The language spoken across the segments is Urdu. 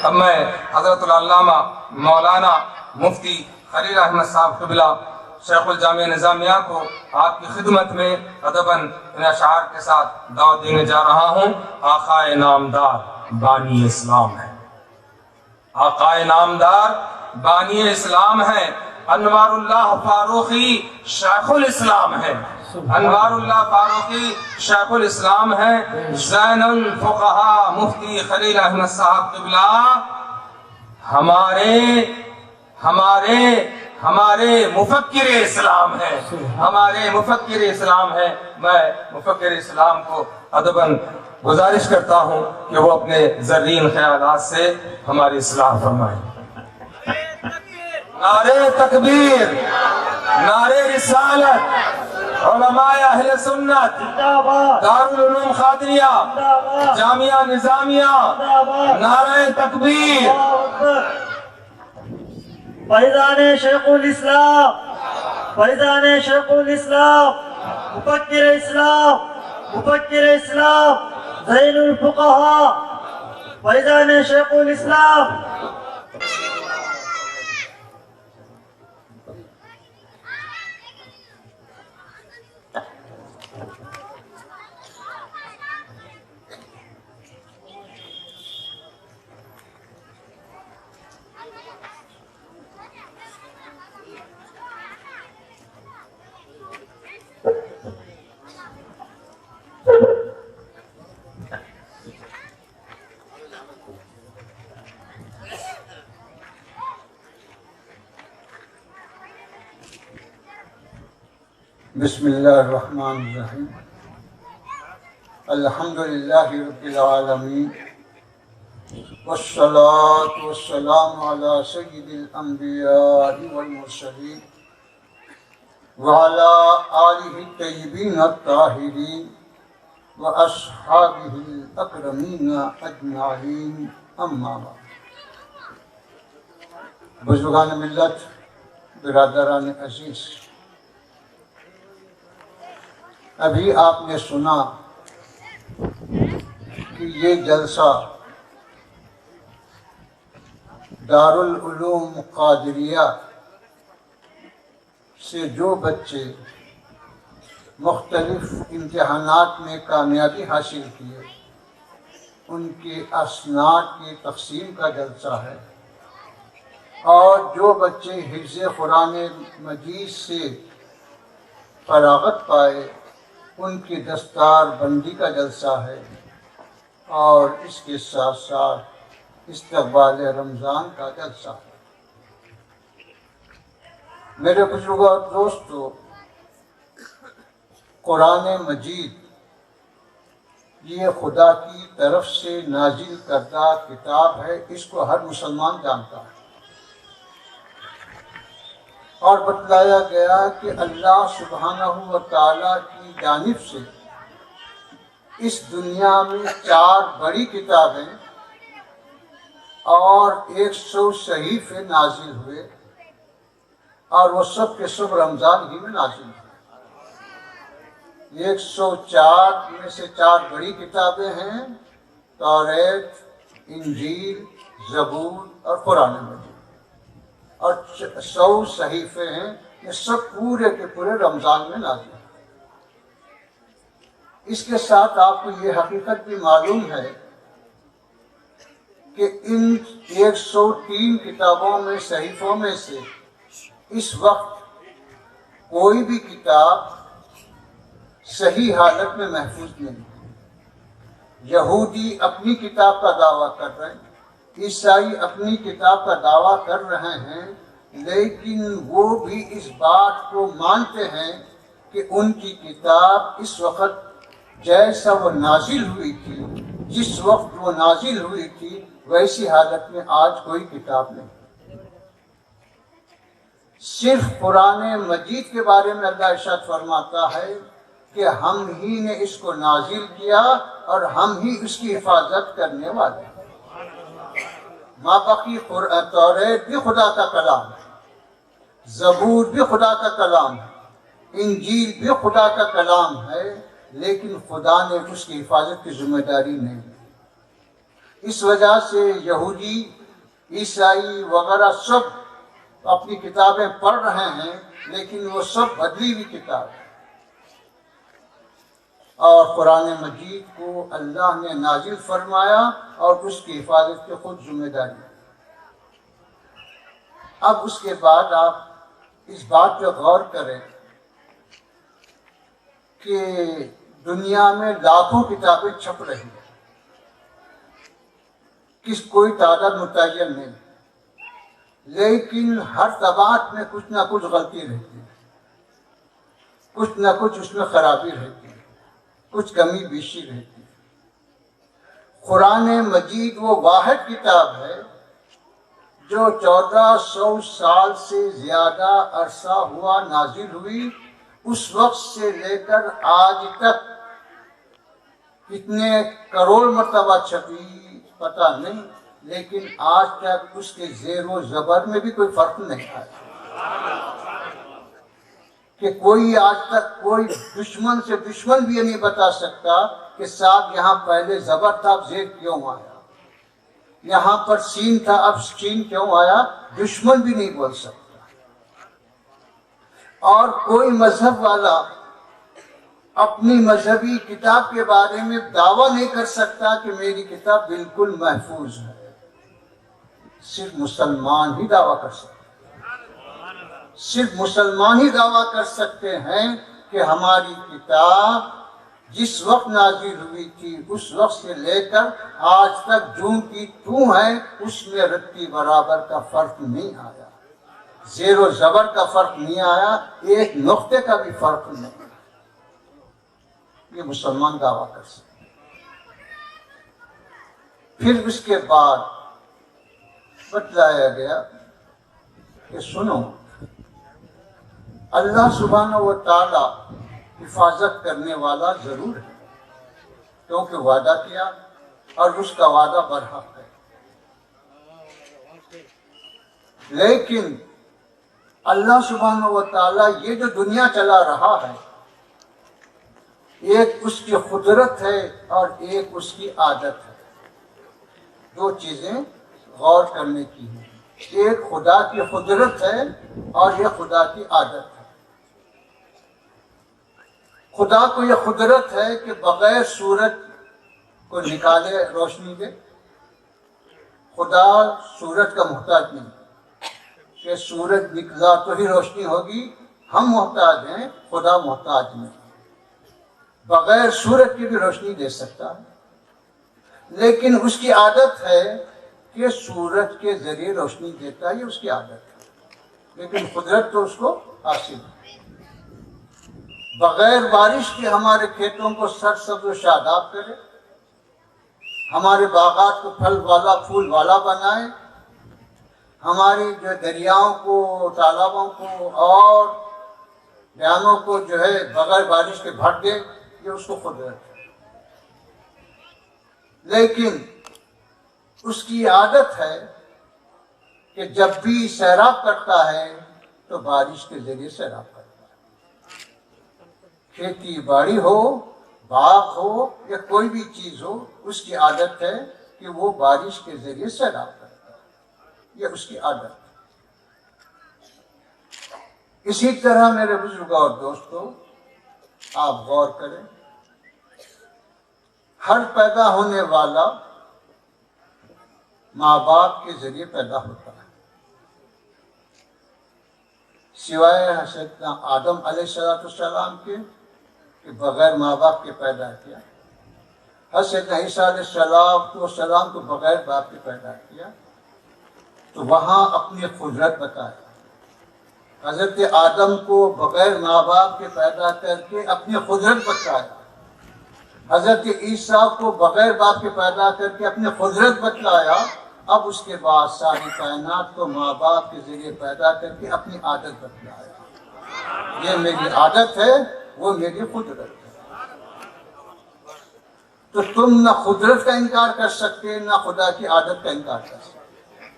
اب میں حضرت العلامہ مولانا مفتی خلیل احمد صاحب قبلہ شیخ الجامعہ نظامیہ کو آپ کی خدمت میں ادباً ان اشعار کے ساتھ دعوت دینے جا رہا ہوں۔ آقائے نامدار بانی اسلام ہے، آقائے نامدار بانی اسلام ہے، انوار اللہ فاروقی شیخ الاسلام ہے، انوار اللہ فاروقی شیخ الاسلام ہے۔ زین الفقہاء مفتی خلیل احمد صاحب قبلہ ہمارے مفکر اسلام ہے، ہمارے مفکر اسلام ہے۔ میں مفکر اسلام کو ادباً گزارش کرتا ہوں کہ وہ اپنے زرین خیالات سے ہماری اصلاح فرمائیں۔ نعرہ تکبیر، نعرہ رسالت، علماء اہل سنت، دارالعلوم قادریہ، جامعہ نظامیہ، نعرہ تکبیر۔ فیضان شیخ الاسلام، فیضان شیخ الاسلام، مفکر اسلام، مفکر اسلام، زین الفقہاء، فیضان شیخ الاسلام۔ بسم اللہ الرحمن الرحیم، الحمدللہ رب العالمین، والصلاة والسلام علی سید الانبیاء والمرسلین وعلی آلہ الطیبین الطاہرین واصحابہ الاکرمین اجمعین، اما بعد۔ بزرگان ملت، برادران عزیز، ابھی آپ نے سنا کہ یہ جلسہ دارالعلوم قادریہ سے جو بچے مختلف امتحانات میں کامیابی حاصل کیے ان کے اسناد کی تقسیم کا جلسہ ہے، اور جو بچے حفظ قرآن مجید سے فراغت پائے ان کی دستار بندی کا جلسہ ہے، اور اس کے ساتھ ساتھ استقبال رمضان کا جلسہ ہے۔ میرے بزرگوں اور دوستو، قرآن مجید یہ خدا کی طرف سے نازل کردہ کتاب ہے، اس کو ہر مسلمان جانتا ہے، اور بتلایا گیا کہ اللہ سبحانہ و تعالیٰ کی جانب سے اس دنیا میں 4 بڑی کتابیں اور 100 صحیفے نازل ہوئے، اور وہ سب کے سب رمضان ہی میں نازل ہوئے۔ 104 میں سے 4 بڑی کتابیں ہیں، توریت، انجیل، زبور اور قرآن مجید، اور 100 صحیفے ہیں، یہ سب پورے کے پورے رمضان میں نازل ہیں۔ اس کے ساتھ آپ کو یہ حقیقت بھی معلوم ہے کہ ان 103 کتابوں میں، صحیفوں میں سے اس وقت کوئی بھی کتاب صحیح حالت میں محفوظ نہیں ہے۔ یہودی اپنی کتاب کا دعویٰ کر رہے ہیں، عیسائی اپنی کتاب کا دعویٰ کر رہے ہیں، لیکن وہ بھی اس بات کو مانتے ہیں کہ ان کی کتاب اس وقت جیسا وہ نازل ہوئی تھی، جس وقت وہ نازل ہوئی تھی، ویسی حالت میں آج کوئی کتاب نہیں۔ صرف قرآن مجید کے بارے میں اللہ ارشاد فرماتا ہے کہ ہم ہی نے اس کو نازل کیا اور ہم ہی اس کی حفاظت کرنے والے ہیں۔ ماں باقی توریت بھی خدا کا کلام ہے، زبور بھی خدا کا کلام ہے، انجیل بھی خدا کا کلام ہے، لیکن خدا نے اس کی حفاظت کی ذمہ داری نہیں لی۔ اس وجہ سے یہودی، عیسائی وغیرہ سب اپنی کتابیں پڑھ رہے ہیں، لیکن وہ سب بدلی ہوئی کتاب ہے، اور قرآن مجید کو اللہ نے نازل فرمایا اور اس کی حفاظت کی خود ذمہ داری ہے۔ اب اس کے بعد آپ اس بات پہ غور کریں کہ دنیا میں لاکھوں کتابیں چھپ رہی ہیں، کوئی تعداد متعین نہیں، لیکن ہر طباعت میں کچھ نہ کچھ غلطی رہتی ہے، کچھ نہ کچھ اس میں خرابی رہتی ہے، کچھ کمی بیشی رہتی ہے۔ قرآن مجید وہ واحد کتاب ہے جو 1400 سال سے زیادہ عرصہ ہوا نازل ہوئی، اس وقت سے لے کر آج تک کتنے کروڑ مرتبہ چھپی پتہ نہیں، لیکن آج تک اس کے زیر و زبر میں بھی کوئی فرق نہیں آیا، کہ کوئی آج تک کوئی دشمن سے دشمن بھی یہ نہیں بتا سکتا کہ صاحب یہاں پہلے زبر تھا اب زیر کیوں آیا، یہاں پر سین تھا اب سین کیوں آیا، دشمن بھی نہیں بول سکتا۔ اور کوئی مذہب والا اپنی مذہبی کتاب کے بارے میں دعویٰ نہیں کر سکتا کہ میری کتاب بالکل محفوظ ہے، صرف مسلمان ہی دعویٰ کر سکتے ہیں، صرف مسلمان ہی دعویٰ کر سکتے ہیں کہ ہماری کتاب جس وقت نازل ہوئی تھی اس وقت سے لے کر آج تک جوں کی توں ہے، اس میں رتی برابر کا فرق نہیں آیا، زیر و زبر کا فرق نہیں آیا، ایک نقطے کا بھی فرق نہیں، یہ مسلمان دعویٰ کر سکتے۔ پھر اس کے بعد بتلایا گیا کہ سنو، اللہ سبحانہ و تعالی حفاظت کرنے والا ضرور ہے، کیونکہ وعدہ کیا اور اس کا وعدہ برحق ہے، لیکن اللہ سبحانہ و تعالی یہ جو دنیا چلا رہا ہے، ایک اس کی قدرت ہے اور ایک اس کی عادت ہے، دو چیزیں غور کرنے کی ہیں، ایک خدا کی قدرت ہے اور یہ خدا کی عادت ہے۔ خدا کو یہ قدرت ہے کہ بغیر سورج کو نکالے روشنی دے، خدا سورج کا محتاج نہیں کہ سورج نکلا تو ہی روشنی ہوگی، ہم محتاج ہیں، خدا محتاج نہیں، بغیر سورج کی بھی روشنی دے سکتا ہے، لیکن اس کی عادت ہے کہ سورج کے ذریعے روشنی دیتا ہے، یہ اس کی عادت ہے، لیکن قدرت تو اس کو حاصل ہے۔ بغیر بارش کے ہمارے کھیتوں کو سرسبز و شاداب کرے، ہمارے باغات کو پھل والا پھول والا بنائے، ہماری جو دریاؤں کو، تالابوں کو اور ڈیموں کو جو ہے بغیر بارش کے بھر دے، یہ اس کو قدرت ہے، لیکن اس کی عادت ہے کہ جب بھی سیراب کرتا ہے تو بارش کے ذریعے سیراب کرتا ہے، کھیتی باڑی ہو، باغ ہو یا کوئی بھی چیز ہو، اس کی عادت ہے کہ وہ بارش کے ذریعے سیراب کرتا ہے، یہ اس کی عادت ہے۔ اسی طرح میرے بزرگوں اور دوستوں، آپ غور کریں، ہر پیدا ہونے والا ماں باپ کے ذریعے پیدا ہوتا ہے، سوائے حضرت آدم علیہ السلام کے کہ بغیر ماں باپ کے پیدا کیا، حضرت عیسیٰ علیہ السلام کو بغیر باپ کے پیدا کیا، تو وہاں اپنی قدرت بتائی، حضرت آدم کو بغیر ماں باپ کے پیدا کر کے اپنی قدرت بتایا، حضرت عیسیٰ کو بغیر باپ کے پیدا کر کے اپنی قدرت بتلایا، اب اس کے بعد ساری کائنات کو ماں باپ کے ذریعے پیدا کر کے اپنی عادت بتلایا، یہ میری عادت ہے، وہ میری قدرت ہے۔ تو تم نہ قدرت کا انکار کر سکتے نہ خدا کی عادت کا انکار کر سکتے،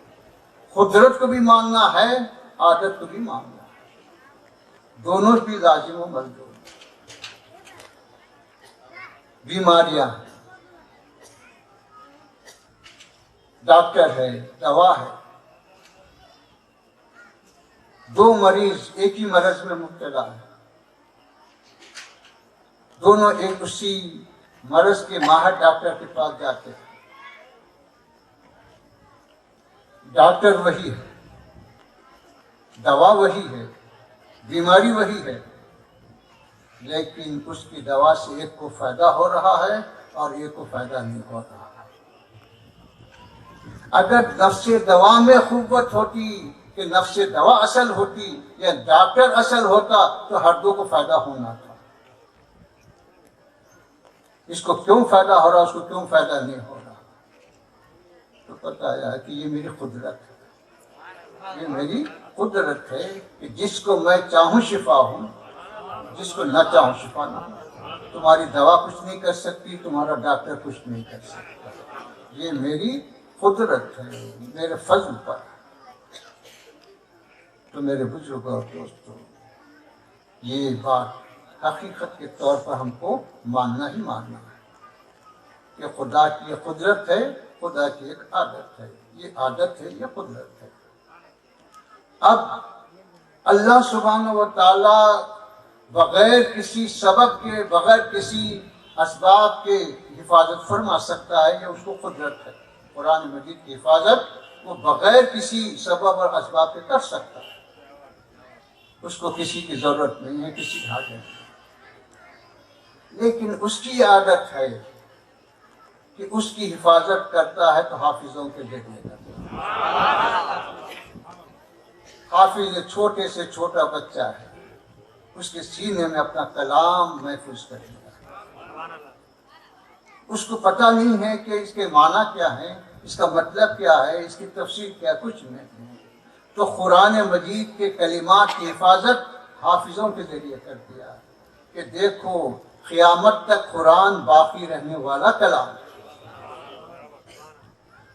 قدرت کو بھی ماننا ہے، عادت کو بھی ماننا ہے، دونوں بھی لازم و ملزوم۔ بیماریاں، ڈاکٹر ہے، دوا ہے. دو مریض ایک ہی مرض میں مبتلا ہے، دونوں ایک اسی مرض کے ماہر ڈاکٹر کے پاس جاتے ہیں. ڈاکٹر وہی ہے، دوا وہی ہے، بیماری وہی ہے، لیکن اس کی دوا سے ایک کو فائدہ ہو رہا ہے اور ایک کو فائدہ نہیں ہو رہا. اگر نفس دوا میں قوت ہوتی کہ نفس دوا اصل ہوتی یا ڈاکٹر اصل ہوتا تو ہر دو کو فائدہ ہونا تھا. اس کو کیوں فائدہ ہو رہا، اس کو کیوں فائدہ نہیں ہو رہا؟ تو پتہ ہے کہ یہ میری قدرت ہے، یہ میری قدرت ہے کہ جس کو میں چاہوں شفا ہوں، جس کو نہ چاہوں شفا نہ ہوں. تمہاری دوا کچھ نہیں کر سکتی، تمہارا ڈاکٹر کچھ نہیں کر سکتا. یہ میری قدرت ہے، میرے فضل پر. تو میرے بزرگوں اور دوستوں، یہ بات حقیقت کے طور پر ہم کو ماننا ہی ماننا ہے کہ خدا کی یہ قدرت ہے، خدا کی ایک عادت ہے. یہ عادت ہے، یہ قدرت ہے. اب اللہ سبحانہ و تعالی بغیر کسی سبب کے، بغیر کسی اسباب کے حفاظت فرما سکتا ہے، یہ اس کو قدرت ہے. قرآن مجید کی حفاظت وہ بغیر کسی سبب اور اسباب کے کر سکتا ہے. اس کو کسی کی ضرورت نہیں ہے، کسی کی حاجت نہیں. لیکن اس کی عادت ہے کہ اس کی حفاظت کرتا ہے تو حافظوں کے ذریعے کرتا ہے. حافظ چھوٹے سے چھوٹا بچہ ہے، اس کے سینے میں اپنا کلام محفوظ کرے گا. اس کو پتہ نہیں ہے کہ اس کے معنی کیا ہے، اس کا مطلب کیا ہے، اس کی تفسیر کیا، کچھ نہیں. تو قرآن مجید کے کلمات کی حفاظت حافظوں کے ذریعے کر دیا کہ دیکھو قیامت تک قرآن باقی رہنے والا کلام ہے.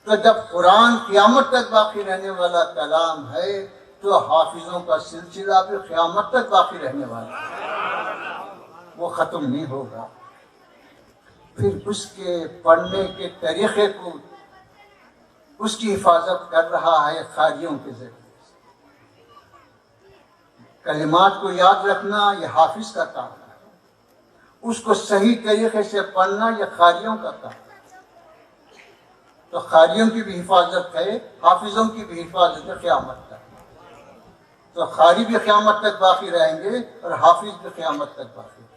تو جب قرآن قیامت تک باقی رہنے والا کلام ہے تو حافظوں کا سلسلہ بھی قیامت تک باقی رہنے والا ہے، وہ ختم نہیں ہوگا. پھر اس کے پڑھنے کے طریقے کو اس کی حفاظت کر رہا ہے قاریوں کے ذریعے. کلمات کو یاد رکھنا یہ حافظ کا کام ہے، اس کو صحیح طریقے سے پڑھنا یہ قاریوں کا کام ہے. تو قاریوں کی بھی حفاظت ہے، حافظوں کی بھی حفاظت ہے قیامت تک. تو قاری بھی قیامت تک باقی رہیں گے اور حافظ بھی قیامت تک باقی رہیں گے.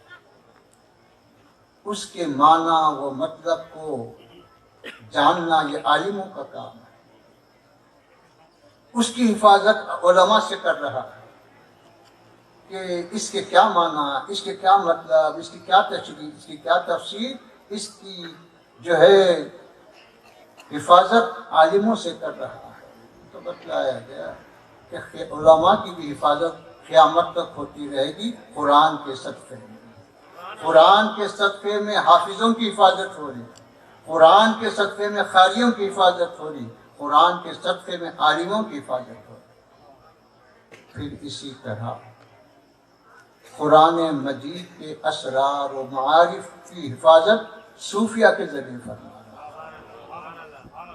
اس کے معنی و مطلب کو جاننا یہ عالموں کا کام ہے. اس کی حفاظت علماء سے کر رہا ہے کہ اس کے کیا معنی، اس کے کیا مطلب، اس کی کیا تشریح، اس کی کیا تفسیر، اس کی جو ہے حفاظت عالموں سے کر رہا ہے. تو بتلایا گیا کہ علماء کی بھی حفاظت قیامت تک ہوتی رہے گی قرآن کے صدقے میں. قرآن کے صدقے میں حافظوں کی حفاظت ہو رہی، قرآن کے صدقے میں قاریوں کی حفاظت ہو رہی، قرآن کے صدقے میں عالموں کی حفاظت ہو رہی. پھر اسی طرح قرآن مجید کے اسرار و معارف کی حفاظت صوفیہ کے ذریعے فرما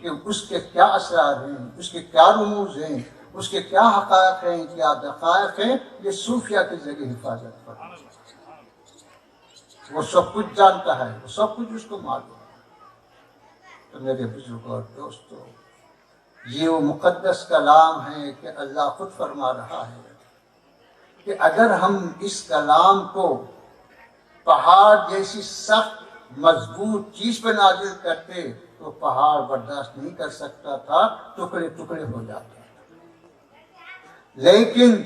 کہ اس کے کیا اسرار ہیں، اس کے کیا رموز ہیں، اس کے کیا حقائق ہیں، کیا دقائق ہیں، یہ صوفیہ کے ذریعے حفاظت فرما. وہ سب کچھ جانتا ہے، وہ سب کچھ اس کو معلوم ہے. تو میرے بزرگوں اور دوستوں، یہ وہ مقدس کلام ہے کہ اللہ خود فرما رہا ہے کہ اگر ہم اس کلام کو پہاڑ جیسی سخت مضبوط چیز پہ نازل کرتے تو پہاڑ برداشت نہیں کر سکتا تھا، ٹکڑے ٹکڑے ہو جاتا. لیکن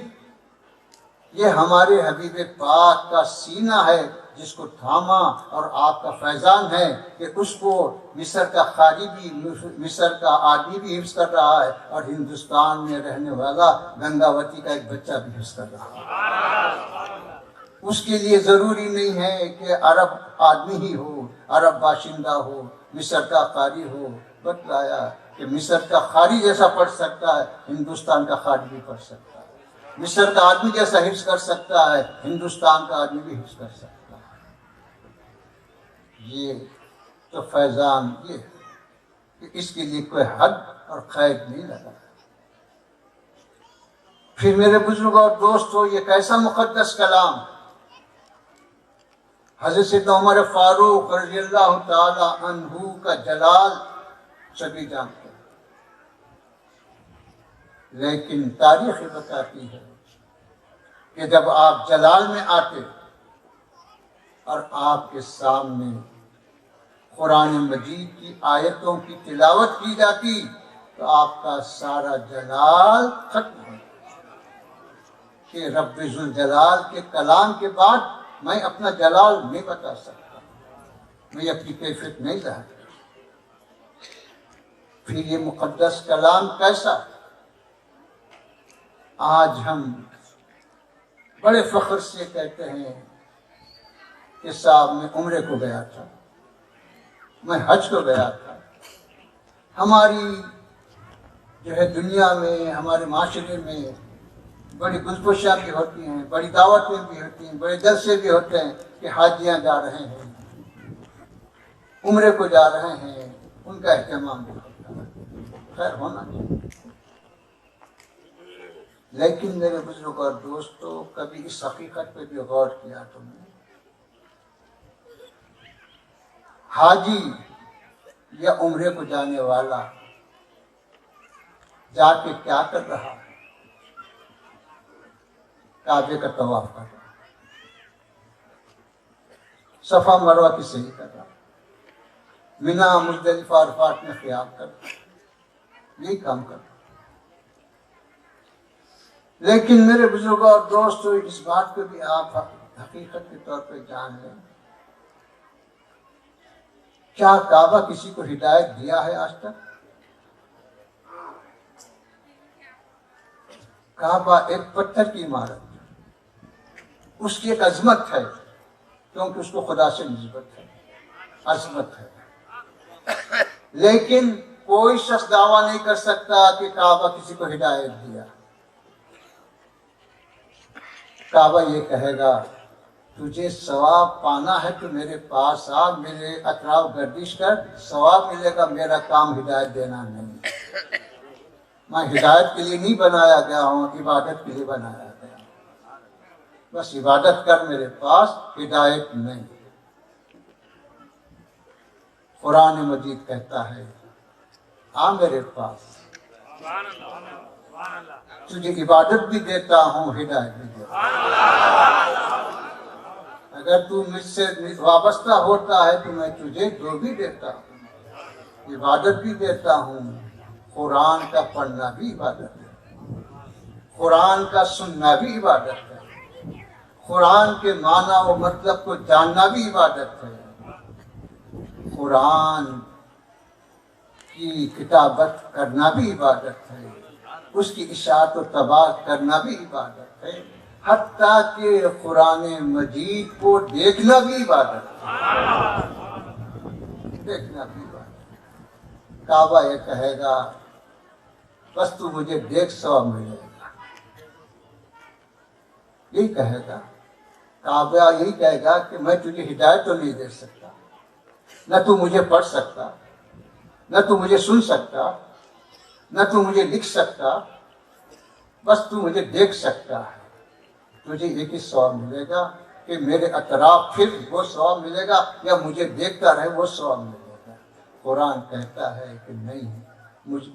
یہ ہمارے حبیب پاک کا سینہ ہے جس کو تھاما، اور آپ کا فیضان ہے کہ اس کو مصر کا قاری بھی، مصر کا آدمی بھی حفظ کر رہا ہے، اور ہندوستان میں رہنے والا گنگاوتی کا ایک بچہ بھی حفظ کر رہا ہے. اس کے لیے ضروری نہیں ہے کہ عرب آدمی ہی ہو، عرب باشندہ ہو، مصر کا قاری ہو. بتلایا کہ مصر کا قاری جیسا پڑھ سکتا ہے، ہندوستان کا قاری بھی پڑھ سکتا ہے. مصر کا آدمی جیسا حفظ کر سکتا ہے، ہندوستان کا آدمی بھی حفظ کر سکتا ہے. یہ تو فیضان یہ کہ اس کے لیے کوئی حد اور قید نہیں لگا۔ پھر میرے بزرگ اور دوستو، یہ کیسا مقدس کلام! حضرت سیدنا عمر فاروق رضی اللہ تعالی عنہ کا جلال سبھی جانتے ہیں، لیکن تاریخ بتاتی ہے کہ جب آپ جلال میں آتے اور آپ کے سامنے قرآن مجید کی آیتوں کی تلاوت کی جاتی تو آپ کا سارا جلال ختم ہو کہ رب ذوالجلال کے کلام کے بعد میں اپنا جلال نہیں بتا سکتا، میں اپنی کیفیت نہیں ظاہر کر سکتا۔ پھر یہ مقدس کلام کیسا! آج ہم بڑے فخر سے کہتے ہیں کہ صاحب میں عمرے کو گیا تھا، میں حج کو گیا تھا۔ ہماری جو ہے دنیا میں، ہمارے معاشرے میں بڑی گلفشاں بھی ہوتی ہیں، بڑی دعوتیں بھی ہوتی ہیں، بڑے جلسے بھی ہوتے ہیں کہ حاجیاں جا رہے ہیں، عمرے کو جا رہے ہیں، ان کا اہتمام بھی ہوتا ہے، خیر ہونا چاہیے۔ لیکن میرے بزرگ اور دوستو، کبھی اس حقیقت پہ بھی غور کیا تم نے؟ حاجی یا عمرے کو جانے والا جا کے کیا کر رہا ہے؟ کعبے کا طواف کر رہا، صفا مروہ کی صحیح کر رہا، منا مزدلفہ عرفات میں قیام کر رہا، یہی کام کر رہا۔ لیکن میرے بزرگوں اور دوستو، اس بات کو بھی آپ حقیقت کے طور پہ جان لیں، کیا کعبہ کسی کو ہدایت دیا ہے آج تک؟ کعبہ ایک پتھر کی عمارت ہے، اس کی ایک عظمت ہے، کیونکہ اس کو خدا سے نسبت ہے، عظمت ہے۔ لیکن کوئی شخص دعویٰ نہیں کر سکتا کہ کعبہ کسی کو ہدایت دیا۔ کعبہ یہ کہے گا تجھے ثواب پانا ہے تو میرے پاس آ، میرے اطراف گردش کر، ثواب ملے گا، میرا کام ہدایت دینا نہیں۔ میں ہدایت کے لیے نہیں بنایا گیا ہوں، عبادت کے لیے بنایا گیا ہوں، بس عبادت کر میرے پاس، ہدایت نہیں۔ قرآن مجید کہتا ہے آ میرے پاس، تجھے عبادت بھی دیتا ہوں، ہدایت بھی دیتا ہوں۔ اگر تو مجھ سے وابستہ ہوتا ہے تو میں تجھے جو بھی دیتا ہوں، عبادت بھی دیتا ہوں۔ قرآن کا پڑھنا بھی عبادت ہے، قرآن کا سننا بھی عبادت ہے، قرآن کے معنی و مطلب کو جاننا بھی عبادت ہے، قرآن کی کتابت کرنا بھی عبادت ہے، اس کی اشاعت و تباہ کرنا بھی عبادت ہے، حتیٰ کہ قرآن مجید کو دیکھنا بھی عبادت ہے، دیکھنا بھی عبادت ہے۔ کعبہ یہ کہے گا بس تو مجھے دیکھ ثواب ملے گا، یہی کہے گا کعبہ، یہی کہے گا کہ میں تجھے ہدایت تو نہیں دے سکتا، نہ تو مجھے پڑھ سکتا، نہ تو مجھے سن سکتا، نہ تو مجھے لکھ سکتا، بس تو مجھے دیکھ سکتا ہے۔ تجھے ایک ہی ثواب ملے گا کہ میرے اطراف پھر وہ ثواب ملے گا، یا مجھے دیکھتا رہے وہ ثواب ملے گا۔ قرآن کہتا ہے کہ نہیں،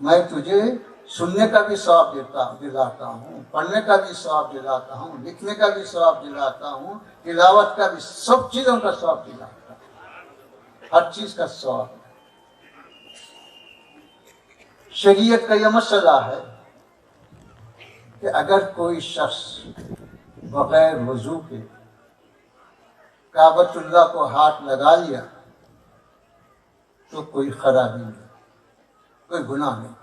میں تجھے سننے کا بھی ثواب دلاتا ہوں، پڑھنے کا بھی ثواب دلاتا ہوں، لکھنے کا بھی ثواب دلاتا ہوں، تلاوت کا بھی، سب چیزوں کا ثواب دلاتا ہوں، ہر چیز کا ثواب۔ شریعت کا یہ مسئلہ ہے کہ اگر کوئی شخص بغیر وضو کے کعبۃ اللہ کو ہاتھ لگا لیا تو کوئی خرابی نہیں، کوئی گناہ نہیں۔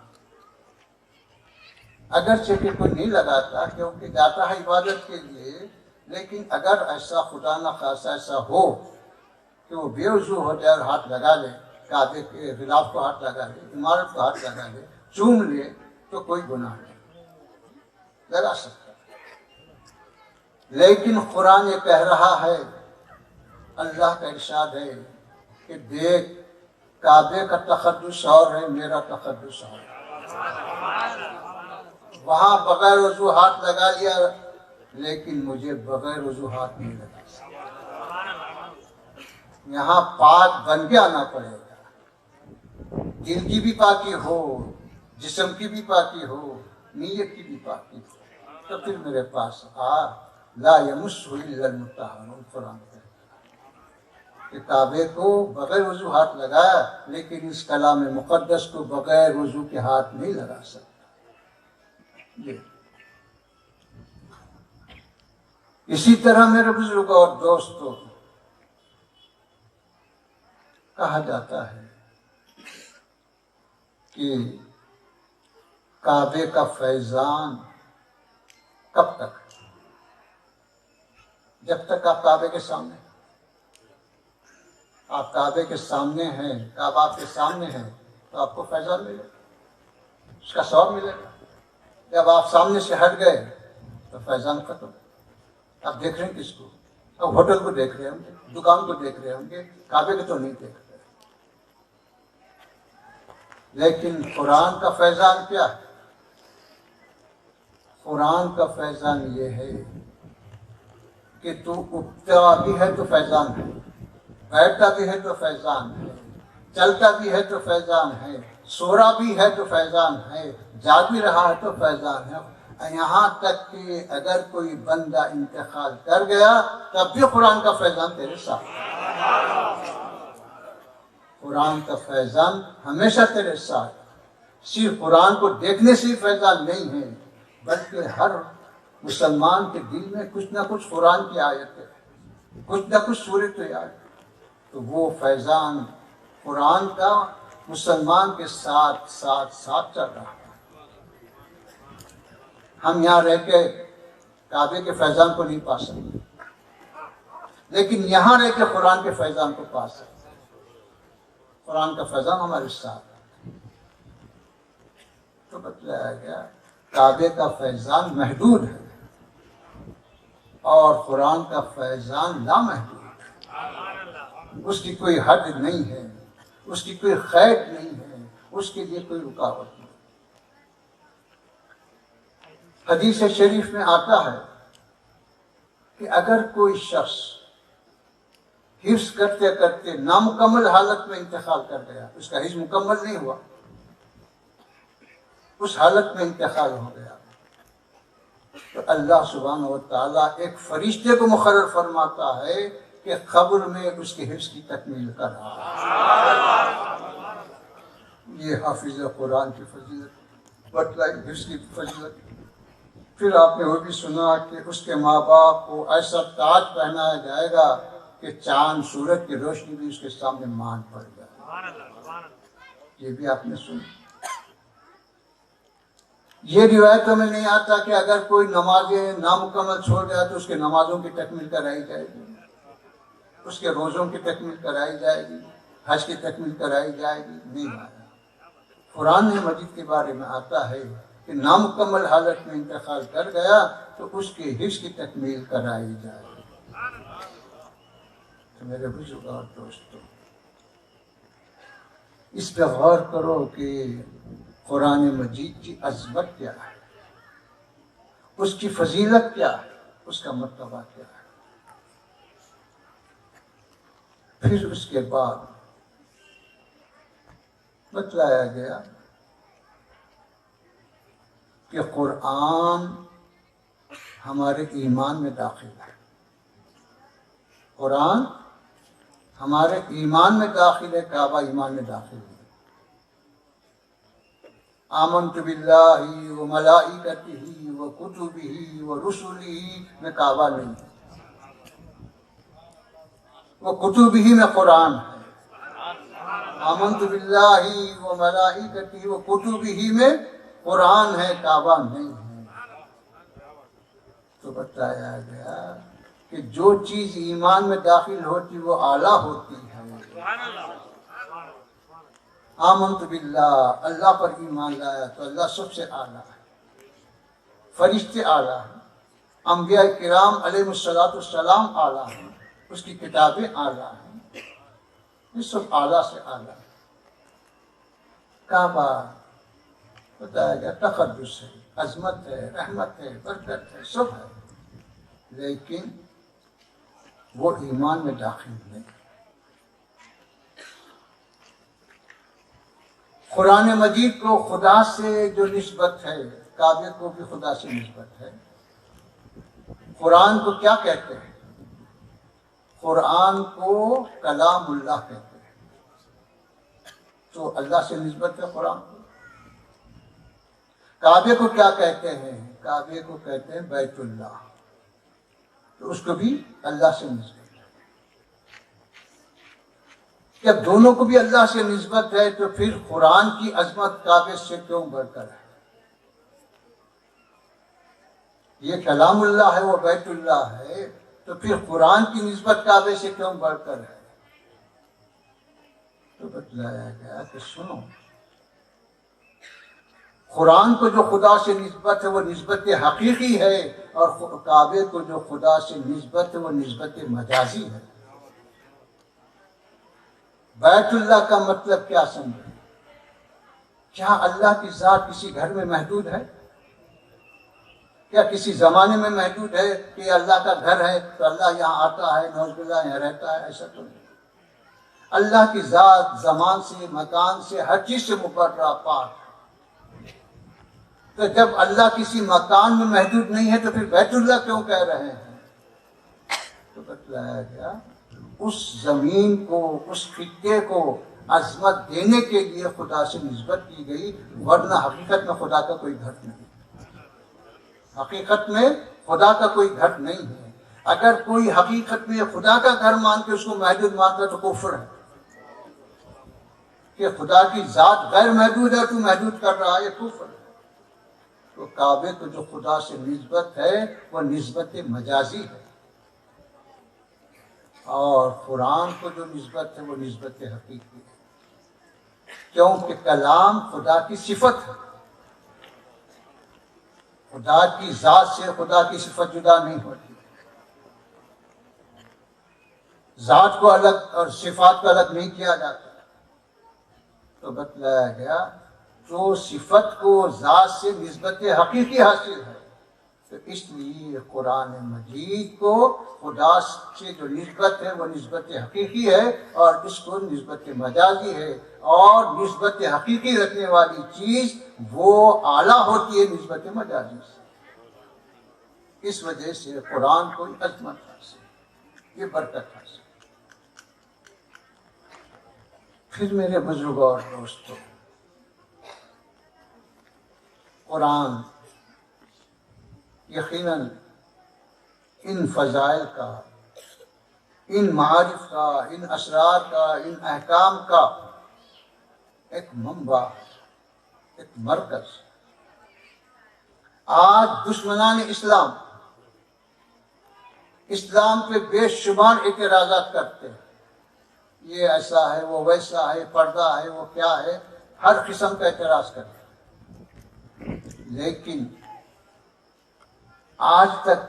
اگرچہ کہ کوئی نہیں لگاتا کیونکہ جاتا ہے عبادت کے لیے، لیکن اگر ایسا خدا نہ خاصا ایسا ہو کہ وہ بے وضو ہو جائے اور ہاتھ لگا لے، کعبے کے غلاف کو ہاتھ لگا لے، عمارت کو ہاتھ لگا لے، چوم لے، تو کوئی گناہ نہیں، لگا سکتا۔ لیکن قرآن یہ کہہ رہا ہے، اللہ کا ارشاد ہے کہ دیکھ کعبے کا تقدس اور ہے، میرا تقدس اور ہے۔ وہاں بغیر وضو ہاتھ لگا لیا، لیکن مجھے بغیر وضو ہاتھ نہیں لگا سکتا۔ یہاں پاک بن کے آنا پڑے گا، دل کی بھی پاکی ہو، جسم کی بھی پاکی ہو، نیت کی بھی پاکی ہو، تو پھر میرے پاس آ۔ لا یمسہ الا المطہرون، قرآن کہ کعبے کو بغیر وضو ہاتھ لگایا، لیکن اس کلام مقدس کو بغیر وضو کے ہاتھ نہیں لگا سکتا۔ اسی طرح میرے بزرگوں اور دوستوں، کہا جاتا ہے کہ کعبے کا فیضان کب تک؟ جب تک آپ کعبے کے سامنے، آپ کعبے کے سامنے ہیں، کعبہ آپ کے سامنے ہے، تو آپ کو فیضان ملے گا، اس کا ثواب ملے گا۔ جب آپ سامنے سے ہٹ گئے تو فیضان ختم۔ آپ دیکھ رہے ہیں کس کو؟ آپ ہوٹل کو دیکھ رہے ہوں گے، دکان کو دیکھ رہے ہوں گے، کعبے کو تو نہیں دیکھ رہے۔ لیکن قرآن کا فیضان کیا ہے؟ قرآن کا فیضان یہ ہے کہ تو اٹھتا بھی ہے تو فیضان ہے، بیٹھتا بھی ہے تو فیضان ہے، چلتا بھی ہے تو فیضان ہے، سو رہا بھی ہے تو فیضان ہے، جاگ بھی رہا ہے تو فیضان ہے۔ یہاں تک کہ اگر کوئی بندہ انتقال کر گیا تب بھی قرآن کا فیضان تیرے ساتھ ہے۔ قرآن کا فیضان ہمیشہ تیرے ساتھ۔ صرف قرآن کو دیکھنے سے فیضان نہیں ہے، بلکہ ہر مسلمان کے دل میں کچھ نہ کچھ قرآن کی آیت ہے، کچھ نہ کچھ سورت آیت، تو وہ فیضان قرآن کا مسلمان کے ساتھ ساتھ ساتھ چل رہا ہے۔ ہم یہاں رہ کے کعبے کے فیضان کو نہیں پا سکتے، لیکن یہاں رہ کے قرآن کے فیضان کو پا سکتے۔ قرآن کا فیضان ہمارے ساتھ ہے۔ تو بتلایا گیا کعبے کا فیضان محدود ہے اور قرآن کا فیضان لامحدود ہے۔ اس کی کوئی حد نہیں ہے، اس کی کوئی قید نہیں ہے، اس کے لیے کوئی رکاوٹ نہیں۔ حدیث شریف میں آتا ہے کہ اگر کوئی شخص حفظ کرتے کرتے نامکمل حالت میں انتقال کر گیا، اس کا حفظ مکمل نہیں ہوا، اس حالت میں انتقال ہو گیا، تو اللہ سبحانہ و تعالیٰ ایک فرشتے کو مقرر فرماتا ہے کہ قبر میں اس کے حفظ کی تکمیل کر رہا ہے۔ یہ حافظ قرآن کی فضیلت بتلائی، حفظ کی فضیلت۔ پھر آپ نے وہ بھی سنا کہ اس کے ماں باپ کو ایسا تاج پہنایا جائے گا کہ چاند سورج کی روشنی بھی اس کے سامنے مان پڑ جائے۔ یہ بھی آپ نے سنا۔ یہ روایتوں میں نہیں آتا کہ اگر کوئی نمازیں نامکمل چھوڑ گیا تو اس کے نمازوں کی تکمیل کرائی جائے گی، اس کے روزوں کی تکمیل کرائی جائے گی، حج کی تکمیل کرائی جائے گی، نہیں آیا۔ قرآن مجید کے بارے میں آتا ہے کہ نامکمل حالت میں انتقال کر گیا تو اس کے حفظ کی تکمیل کرائی جائے گی۔ تو میرے بزرگ اور دوستوں، اس پہ غور کرو کہ قرآن مجید کی عظمت کیا ہے، اس کی فضیلت کیا ہے، اس کا مرتبہ کیا ہے۔ پھر اس کے بعد بتلایا گیا کہ قرآن ہمارے ایمان میں داخل ہے، قرآن ہمارے ایمان میں داخل ہے، کعبہ ایمان میں داخل ہے۔ آمنت باللہ و ملائکتہ و کتبہ و رسلہ میں کعبہ نہیں ہے، وہ کتبہ میں قرآن ہے۔ آمنت باللہ و ملائکتہ و کتبہ میں قرآن ہے، کعبہ نہیں ہے۔ تو بتایا گیا کہ جو چیز ایمان میں داخل ہوتی وہ اعلیٰ ہوتی ہے۔ آمنت باللہ، اللہ پر ایمان لایا تو اللہ سب سے اعلیٰ ہے، فرشتے اعلیٰ ہیں، انبیاء کرام علیہ السلام اعلیٰ ہیں، اس کی کتابیں اعلیٰ ہیں، یہ سب اعلیٰ سے اعلیٰ ہیں۔ کعبہ بتایا گیا تقدس ہے، عظمت ہے، رحمت ہے، برکت ہے، سب ہے، لیکن وہ ایمان میں داخل نہیں۔ قرآن مجید کو خدا سے جو نسبت ہے، کعبے کو بھی خدا سے نسبت ہے۔ قرآن کو کیا کہتے ہیں؟ قرآن کو کلام اللہ کہتے ہیں، تو اللہ سے نسبت ہے قرآن کو۔ کعبے کو کیا کہتے ہیں؟ کعبے کو کہتے ہیں بیت اللہ، تو اس کو بھی اللہ سے نسبت ہے۔ جب دونوں کو بھی اللہ سے نسبت ہے تو پھر قرآن کی عظمت کعبے سے کیوں بڑھ کر ہے؟ یہ کلام اللہ ہے، وہ بیت اللہ ہے، تو پھر قرآن کی نسبت کعبے سے کیوں بڑھ کر ہے؟ تو بتلایا گیا کہ سنو، قرآن کو جو خدا سے نسبت ہے وہ نسبت حقیقی ہے، اور کعبے کو جو خدا سے نسبت ہے وہ نسبت مجازی ہے۔ بیت اللہ کا مطلب کیا سمجھے؟ کیا اللہ کی ذات کسی گھر میں محدود ہے؟ کیا کسی زمانے میں محدود ہے کہ اللہ کا گھر ہے تو اللہ یہاں آتا ہے، نعوذ باللہ یہاں رہتا ہے؟ ایسا تو نہیں۔ اللہ کی ذات زمان سے، مکان سے، ہر چیز سے مبرہ پاک ہے۔ تو جب اللہ کسی مکان میں محدود نہیں ہے تو پھر بیت اللہ کیوں کہہ رہے ہیں؟ تو بتلایا گیا اس زمین کو، اس خطے کو عظمت دینے کے لیے خدا سے نسبت کی گئی، ورنہ حقیقت میں خدا کا کوئی گھر نہیں، حقیقت میں خدا کا کوئی گھر نہیں ہے۔ اگر کوئی حقیقت میں خدا کا گھر مان کے اس کو محدود مانتا ہے تو کفر ہے، کہ خدا کی ذات غیر محدود ہے تو محدود کر رہا ہے، یہ کفر ہے۔ تو کعبے کو جو خدا سے نسبت ہے وہ نسبت مجازی ہے، اور قرآن کو جو نسبت ہے وہ نسبت حقیقی ہے، کیونکہ کلام خدا کی صفت ہے۔ خدا کی ذات سے خدا کی صفت جدا نہیں ہوتی، ذات کو الگ اور صفات کو الگ نہیں کیا جاتا۔ تو بتلایا گیا جو صفت کو ذات سے نسبت حقیقی حاصل ہے، تو اس لیے قرآن مجید کو خدا سے جو نسبت ہے وہ نسبت حقیقی ہے، اور اس کو نسبت مجازی ہے، اور نسبت حقیقی رکھنے والی چیز وہ اعلیٰ ہوتی ہے نسبت مجازی سے۔ اس وجہ سے قرآن کو عظمت حاصل، یہ برکت حاصل۔ پھر میرے بزرگوں اور دوستوں، قرآن یقیناً ان فضائل کا، ان معارف کا، ان اسرار کا، ان احکام کا ایک منبع، ایک مرکز۔ آج دشمنان اسلام پہ بے شمار اعتراضات کرتے ہیں، یہ ایسا ہے، وہ ویسا ہے، پردہ ہے، وہ کیا ہے، ہر قسم کا اعتراض کرتے ہیں، لیکن آج تک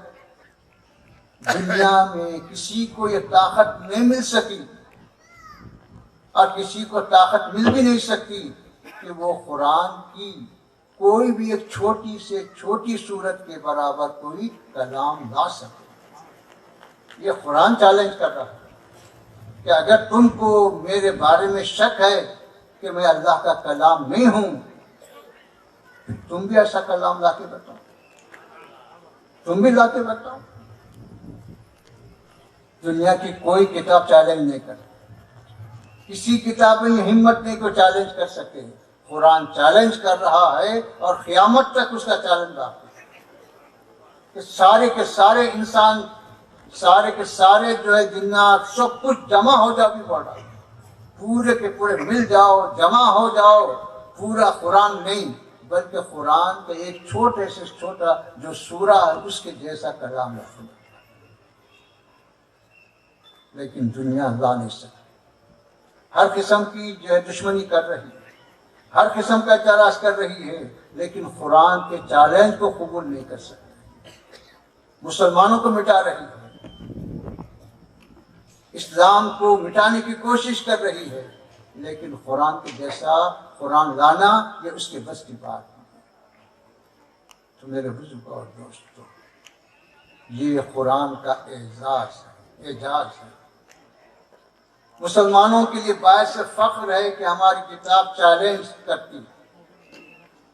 دنیا میں کسی کو یہ طاقت نہیں مل سکی، اور کسی کو طاقت مل بھی نہیں سکتی کہ وہ قرآن کی کوئی بھی ایک چھوٹی سے چھوٹی صورت کے برابر کوئی کلام لا سکے۔ یہ قرآن چیلنج کر رہا ہے کہ اگر تم کو میرے بارے میں شک ہے کہ میں اللہ کا کلام نہیں ہوں، تم بھی ایسا کلام لا کے بتاؤ، تم بھی لا کے بتاؤ۔ دنیا کی کوئی کتاب چیلنج نہیں کرتی، کسی کتاب میں یہ ہمت نہیں کو چیلنج کر سکے۔ قرآن چیلنج کر رہا ہے، اور قیامت تک اس کا چیلنج باقی ہے کہ سارے کے سارے انسان، سارے کے سارے جو ہے جنات، سب کچھ جمع ہو جاؤ بھی پڑا، پورے کے پورے مل جاؤ، جمع ہو جاؤ، پورا قرآن نہیں بلکہ قرآن کا ایک چھوٹے سے چھوٹا جو سورہ ہے اس کے جیسا کلام رکھو، لیکن دنیا لا نہیں سکتی۔ ہر قسم کی جو ہے دشمنی کر رہی ہے، ہر قسم کا اعتراض کر رہی ہے، لیکن قرآن کے چیلنج کو قبول نہیں کر سکتی، مسلمانوں کو مٹا رہی ہے، اسلام کو مٹانے کی کوشش کر رہی ہے، لیکن قرآن کے جیسا قرآن لانا یہ اس کے بس کی بات نہیں۔ تو میرے بزرگ اور دوستو، یہ قرآن کا اعجاز ہے۔ مسلمانوں کے لیے باعث فخر ہے کہ ہماری کتاب چیلنج کرتی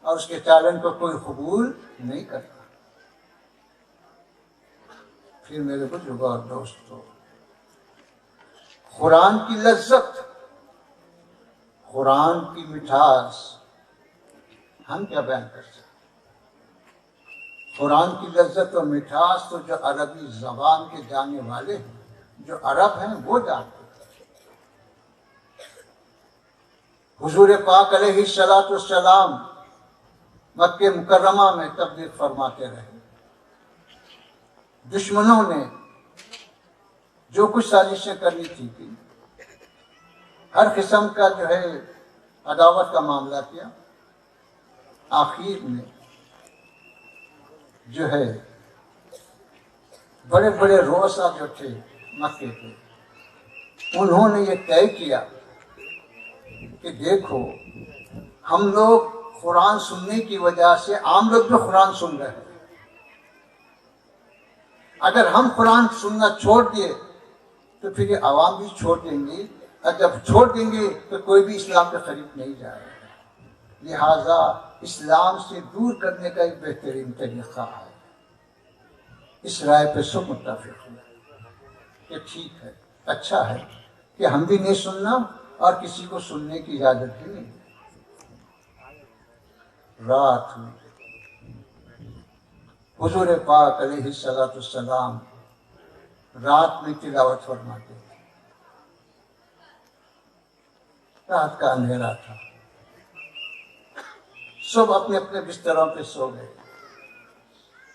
اور اس کے چیلنج کو کوئی قبول نہیں کرتا۔ پھر میرے بزرگوں اور دوستو، قرآن کی لذت، قرآن کی مٹھاس ہم کیا بیان کر سکتے؟ قرآن کی لذت اور مٹھاس تو جو عربی زبان کے جاننے والے ہیں، جو عرب ہیں، وہ جانتے ہیں۔ حضور پاک علیہ الصلوۃ والسلام مکہ مکرمہ میں تبلیغ فرماتے رہے۔ دشمنوں نے جو کچھ سازشیں کرنی تھی کی، ہر قسم کا جو ہے عداوت کا معاملہ کیا۔ آخر میں جو ہے بڑے بڑے رؤسا جو تھے مکے کے، انہوں نے یہ طے کیا کہ دیکھو، ہم لوگ قرآن سننے کی وجہ سے عام لوگ بھی قرآن سن رہے ہیں، اگر ہم قرآن سننا چھوڑ دیے تو پھر یہ عوام بھی چھوڑ دیں گے، اور جب چھوڑ دیں گے تو کوئی بھی اسلام کے قریب نہیں جائے گا۔ لہٰذا اسلام سے دور کرنے کا ایک بہترین طریقہ ہے۔ اس رائے پہ سب متفق ہوئے کہ ٹھیک ہے، اچھا ہے کہ ہم بھی نہیں سننا اور کسی کو سننے کی اجازت بھی نہیں۔ رات میں حضور پاک علیہ الصلوۃ والسلام رات میں تلاوت فرماتے تھے۔ رات کا اندھیرا تھا، سب اپنے اپنے بستروں پہ سو گئے،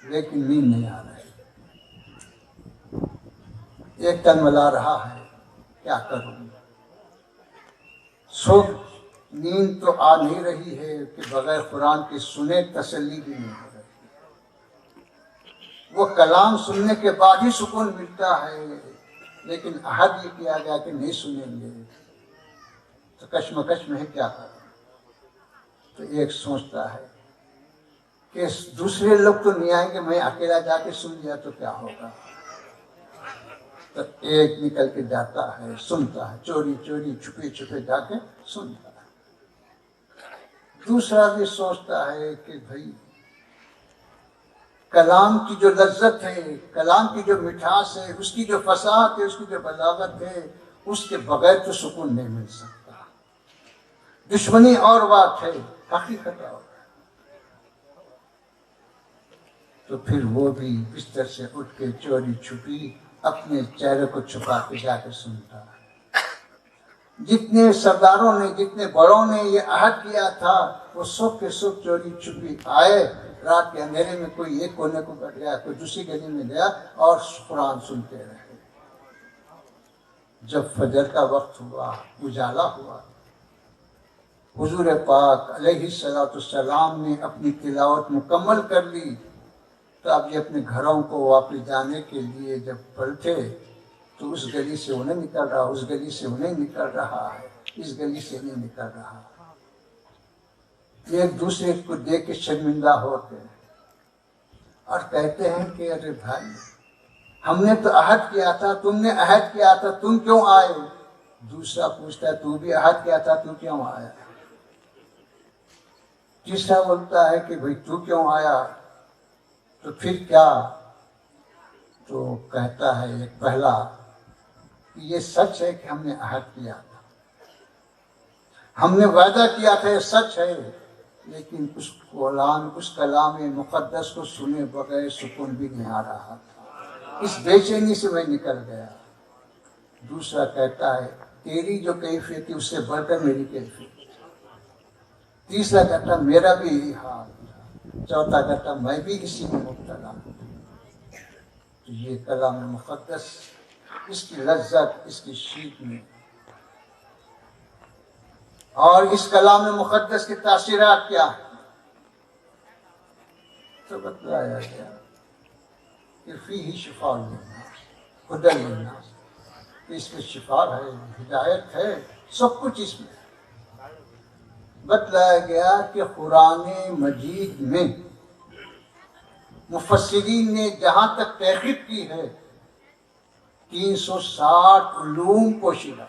لیکن نیند نہیں آ رہی۔ ایک تن ملا رہا ہے، کیا کروں؟ صبح نیند تو آ نہیں رہی ہے کہ بغیر قرآن کے سنے تسلی بھی نہیں ہو رہی۔ وہ کلام سننے کے بعد ہی سکون ملتا ہے، لیکن عہد یہ کیا گیا کہ نہیں سنیں گے تو کشمکش میں ہے، کیا کریں؟ تو ایک سوچتا ہے کہ دوسرے لوگ تو نہیں آئیں گے، میں اکیلا جا کے سن لیا تو کیا ہوگا؟ تو ایک نکل کے جاتا ہے، سنتا ہے، چوری چوری چھپے چھپے جا کے سنتا ہے۔ دوسرا بھی سوچتا ہے کہ بھائی کلام کی جو لذت ہے، کلام کی جو مٹھاس ہے، اس کی جو فصاحت ہے، اس کی جو بلاغت ہے، اس کے بغیر تو سکون نہیں مل سکتا۔ دشمنی اور بات ہے، حقیقت اور ہے۔ تو پھر وہ بھی بستر سے اٹھ کے چوری چھپی اپنے چہرے کو چھپا کے جا کے سنتا ہے۔ جتنے سرداروں نے، جتنے بڑوں نے یہ عہد کیا تھا، وہ سب کے سب چوری چھپی آئے، رات کے اندھیرے میں کوئی ایک کونے کو بیٹھ گیا، کوئی دوسری گلی میں گیا اور قرآن سنتے رہے۔ جب فجر کا وقت ہوا، اجالا ہوا، حضور پاک علیہ الصلوۃ والسلام نے اپنی تلاوت مکمل کر لی، تو اب یہ اپنے گھروں کو واپس جانے کے لیے جب پلٹے تو اس گلی سے وہ نہیں نکل رہا، اس گلی سے وہ نہیں نکل رہا ہے، اس گلی سے نہیں نکل رہا۔ ایک دوسرے کو دیکھ کے شرمندہ ہوتے ہیں اور کہتے ہیں کہ ارے بھائی، ہم نے تو عہد کیا تھا، تم نے عہد کیا تھا، تم کیوں آئے؟ دوسرا پوچھتا ہے تو بھی عہد کیا تھا، تو کیوں آیا؟ تیسرا بولتا ہے کہ بھائی تو کیوں آیا؟ تو پھر کیا؟ تو کہتا ہے ایک پہلا کہ یہ سچ ہے کہ ہم نے عہد کیا تھا، ہم نے وعدہ کیا تھا، یہ سچ ہے، لیکن اس کلام مقدس کو سنے بغیر سکون بھی نہیں آ رہا تھا، اس بے چینی سے میں نکل گیا۔ دوسرا کہتا ہے تیری جو کیفیت تھی اس سے بڑھ کر میری کیفیت۔ تیسرا کہتا میرا بھی یہی حال تھا۔ چوتھا کہتا میں بھی اسی میں مبتلا ہوں۔ تو یہ کلام مقدس، اس کی لذت، اس کی شیک میں اور اس کلام مقدس کی تاثیرات کیا ہے تو بتلایا گیا کہ فیہ شفاء للناس ہدی للناس، اس میں شفا ہے، ہدایت ہے، سب کچھ اس میں ہے۔ بتلایا گیا کہ قرآن مجید میں مفسرین نے جہاں تک تحقیق کی ہے 360 علوم پوشیدہ،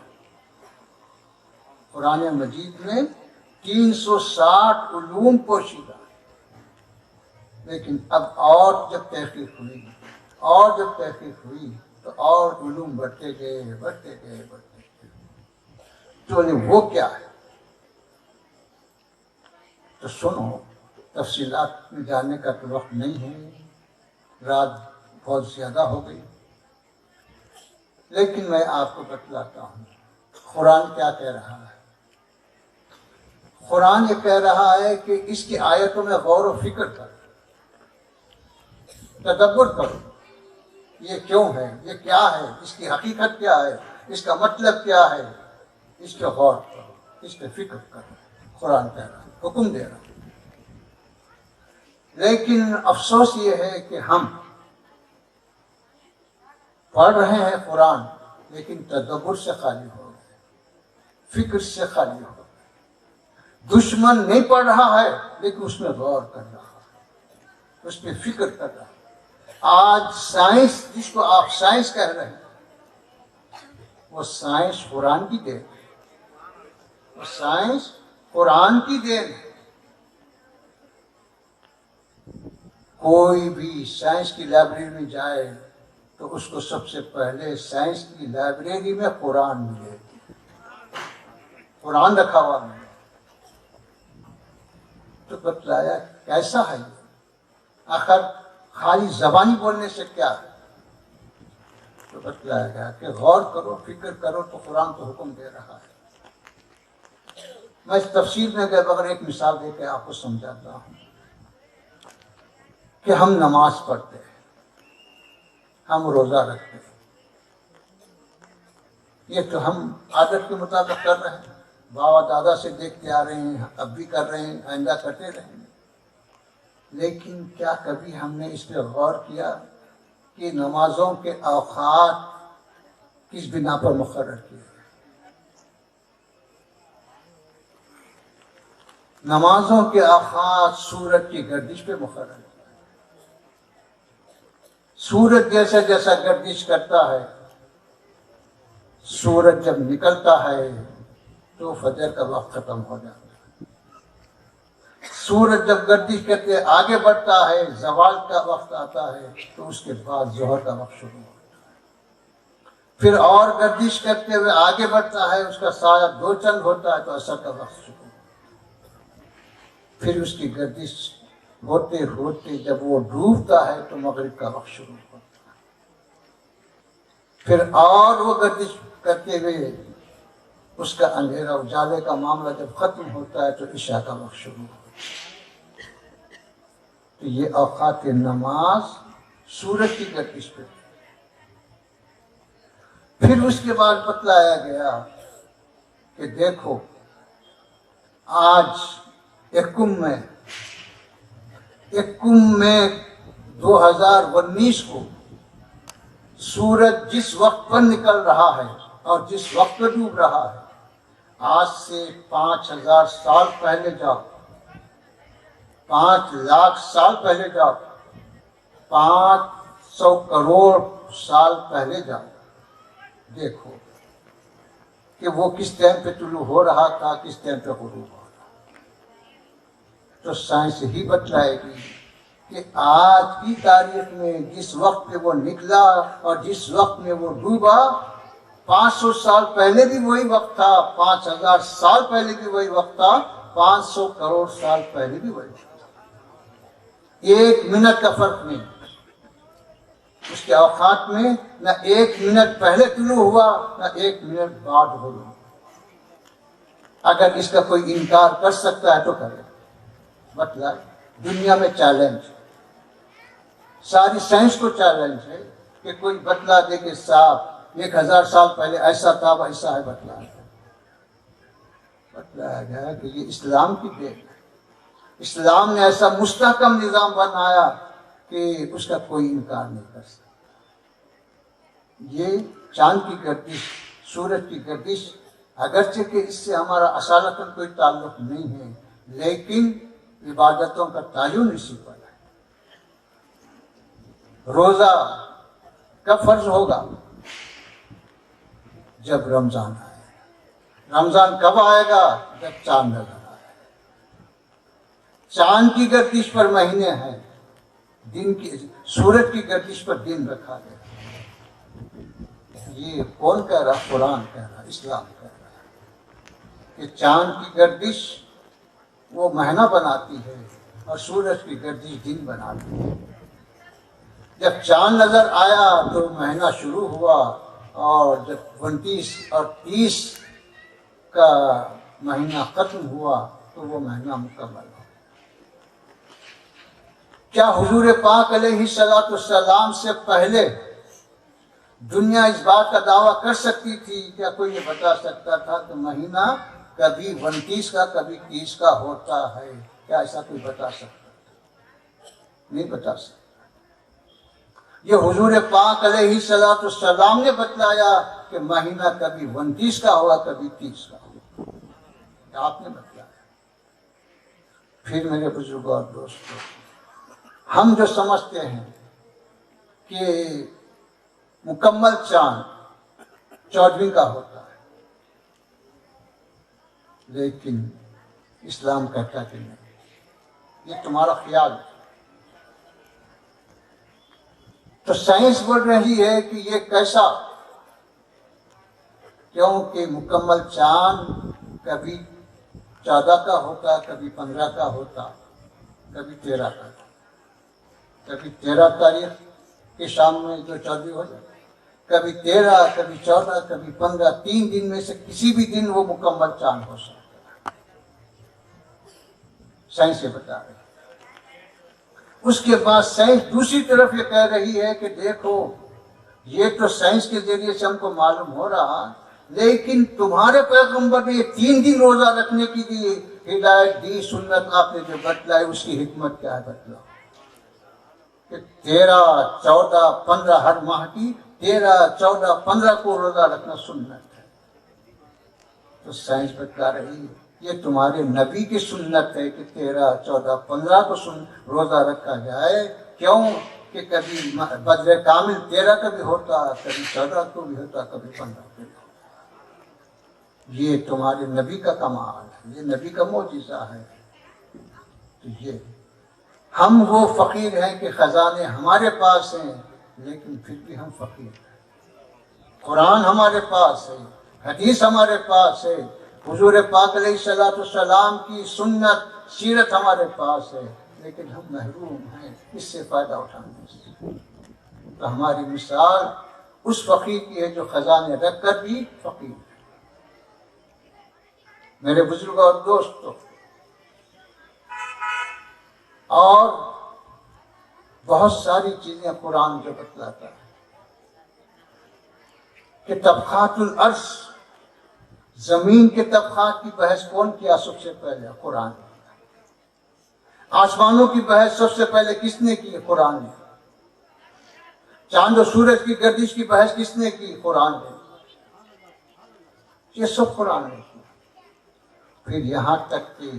قرآن مجید میں 360 علوم پوشیدہ، لیکن اب اور جب تحقیق ہوئی تو اور علوم بڑھتے گئے تو وہ کیا ہے؟ تو سنو، تفصیلات میں جانے کا تو وقت نہیں ہے، رات بہت زیادہ ہو گئی، لیکن میں آپ کو بتلاتا ہوں قرآن کیا کہہ رہا ہے۔ قرآن یہ کہہ رہا ہے کہ اس کی آیتوں میں غور و فکر کرو، تدبر کرو، یہ کیوں ہے، یہ کیا ہے، اس کی حقیقت کیا ہے، اس کا مطلب کیا ہے، اس پہ غور کرو، اس پہ فکر کرو۔ قرآن کہہ رہا ہے، حکم دے رہا ہے۔ لیکن افسوس یہ ہے کہ ہم پڑھ رہے ہیں قرآن، لیکن تدبر سے خالی ہو گئے، فکر سے خالی ہو گئے۔ دشمن نہیں پڑھ رہا ہے لیکن اس میں غور کر رہا ہے، اس پہ فکر کر رہا ہے۔ آج سائنس، جس کو آپ سائنس کہہ رہے ہیں، وہ سائنس قرآن کی دین ہے، وہ سائنس قرآن کی دین ہے۔ کوئی بھی سائنس کی لائبریری میں جائے تو اس کو سب سے پہلے سائنس کی لائبریری میں قرآن ملے گی، قرآن رکھا ہوا ملے۔ تو بتلایا کیسا ہے یہ، آخر خالی زبانی بولنے سے کیا ہے؟ تو بتلایا گیا کہ غور کرو، فکر کرو، تو قرآن تو حکم دے رہا ہے۔ میں اس تفصیل میں گئے بغیر ایک مثال دے کے آپ کو سمجھاتا ہوں کہ ہم نماز پڑھتے ہیں، ہم روزہ رکھتے ہیں، یہ تو ہم عادت کے مطابق کر رہے ہیں، بابا دادا سے دیکھتے آ رہے ہیں، اب بھی کر رہے ہیں، آئندہ کرتے رہیں گے۔ لیکن کیا کبھی ہم نے اس پہ غور کیا کہ نمازوں کے اوقات کس بنا پر مقرر کیے؟ نمازوں کے اوقات سورج کی گردش پہ مقرر ہے۔ سورج جیسا جیسا گردش کرتا ہے، سورج جب نکلتا ہے تو فجر کا وقت ختم ہو جاتا ہے۔ سورج جب گردش کرتے آگے بڑھتا ہے، زوال کا وقت آتا ہے تو اس کے بعد ظہر کا وقت شروع ہوتا ہے۔ پھر اور گردش کرتے ہوئے آگے بڑھتا ہے، اس کا سایہ 2 چند ہوتا ہے تو عصر کا وقت شروع ہوتا ہے۔ پھر اس کی گردش ہوتے ہوتے جب وہ ڈوبتا ہے تو مغرب کا وقت شروع ہوتا ہے۔ پھر اور وہ گردش کرتے ہوئے اس کا اندھیرا اجالے کا معاملہ جب ختم ہوتا ہے تو عشاء کا وقت شروع ہوتا ہے۔ تو یہ اوقات نماز سورج کی گردش پہ۔ پھر اس کے بعد بتلایا گیا کہ دیکھو آج یکم میں 2019 کو سورج جس وقت پر نکل رہا ہے اور جس وقت پر ڈوب رہا ہے، آج سے 5000 سال پہلے جاؤ، 5 لاکھ سال پہلے جاؤ، 500 کروڑ سال پہلے جاؤ، دیکھو کہ وہ کس ٹائم پہ طلوع ہو رہا تھا، کس ٹائم پہ غروب ہو رہا۔ تو سائنس ہی بتلائے گی کہ آج کی تاریخ میں جس وقت پہ وہ نکلا اور جس وقت میں وہ ڈوبا، 500 سال پہلے بھی وہی وقت تھا، 5000 سال پہلے بھی وہی وقت تھا، 500 کروڑ سال پہلے بھی وہی وقت تھا۔ 1 منٹ کا فرق نہیں، اس کے اوقات میں نہ 1 منٹ پہلے طلوع ہوا نہ 1 منٹ بعد ہوا۔ اگر اس کا کوئی انکار کر سکتا ہے تو کرے۔ مطلب دنیا میں چیلنج، ساری سائنس کو چیلنج ہے کہ کوئی بتلا دے کہ صاحب 1000 سال پہلے ایسا تھا، ویسا ہے، بتلایا گیا کہ یہ اسلام کی دین ہے۔ اسلام نے ایسا مستحکم نظام بنایا کہ اس کا کوئی انکار نہیں کر سکتا۔ یہ چاند کی گردش، سورج کی گردش اگرچہ کہ اس سے ہمارا اصالتاً کوئی تعلق نہیں ہے، لیکن عبادتوں کا تعین اسی پر ہے۔ روزہ کب فرض ہوگا؟ جب رمضان آئے۔ رمضان کب آئے گا؟ جب چاند نظر آئے۔ چاند کی گردش پر مہینے ہیں، دن کی سورج کی گردش پر دن رکھا گیا۔ یہ کون کہہ رہا؟ قرآن کہہ رہا، اسلام کہہ رہا کہ چاند کی گردش وہ مہینہ بناتی ہے اور سورج کی گردش دن بناتی ہے۔ جب چاند نظر آیا تو مہینہ شروع ہوا، اور جب 29 اور 30 کا مہینہ ختم ہوا تو وہ مہینہ مکمل ہوا۔ کیا حضور پاک علیہ السلام سے پہلے دنیا اس بات کا دعویٰ کر سکتی تھی؟ کیا کوئی یہ بتا سکتا تھا کہ مہینہ کبھی 29 کا کبھی 30 کا ہوتا ہے؟ کیا ایسا کوئی بتا سکتا تھا؟ نہیں بتا سکتا۔ یہ حضور پاک علیہ السلام نے بتلایا کہ مہینہ کبھی 29 کا ہوا کبھی 30 کا ہوا، آپ نے بتلایا۔ پھر میرے بزرگوں اور دوستوں، ہم جو سمجھتے ہیں کہ مکمل چاند 14ویں کا ہوتا ہے، لیکن اسلام کہتا کہ نہیں، یہ تمہارا خیال ہے۔ تو سائنس بول رہی ہے کہ یہ کیسا؟ کیونکہ مکمل چاند کبھی 14 کا ہوتا، کبھی 15 کا ہوتا، کبھی 13 کا ہوتا، کبھی 13 تاریخ کے شام میں جو 14 ہو جائے، کبھی 13، کبھی 14، کبھی 15، 3 دن میں سے کسی بھی دن وہ مکمل چاند ہو سکتا ہے۔ سائنس یہ بتا رہی ہے۔ اس کے بعد سائنس دوسری طرف یہ کہہ رہی ہے کہ دیکھو، یہ تو سائنس کے ذریعے سے ہم کو معلوم ہو رہا، لیکن تمہارے پیغمبر نے یہ 3 دن روزہ رکھنے کی دی ہدایت دی، سنت آپ نے جو بتلائی، اس کی حکمت کیا ہے بتلاؤ؟ کہ 13، 14، 15 ہر ماہ کی 13، 14، 15 کو روزہ رکھنا سنت ہے۔ تو سائنس بتا رہی ہے یہ تمہارے نبی کی سنت ہے کہ 13، 14، 15 کو روزہ رکھا جائے۔ کیوں کہ کبھی بدر کامل 13 کا بھی ہوتا، کبھی 14 کو بھی ہوتا، کبھی 15 کو بھی ہوتا۔ یہ تمہارے نبی کا کمال ہے، یہ نبی کا معجزہ ہے۔ تو یہ ہم وہ فقیر ہیں کہ خزانے ہمارے پاس ہیں، لیکن پھر بھی ہم فقیر ہیں۔ قرآن ہمارے پاس ہے، حدیث ہمارے پاس ہے، حضور پاک علیہ السلام کی سنت سیرت ہمارے پاس ہے، لیکن ہم محروم ہیں اس سے فائدہ اٹھانے سے۔ تو ہماری مثال اس فقیر کی ہے جو خزانے رکھ کر بھی فقیر ہے۔ میرے بزرگوں اور دوستوں، اور بہت ساری چیزیں قرآن جو بتلاتا ہے کہ طبقات الارض، زمین کے طبقات کی بحث کون کیا سب سے پہلے؟ قرآن نے۔ آسمانوں کی بحث سب سے پہلے کس نے کی؟ قرآن نے۔ چاند و سورج کی گردش کی بحث کس نے کی؟ قرآن نے۔ یہ سب قرآن نے کی۔ پھر یہاں تک کہ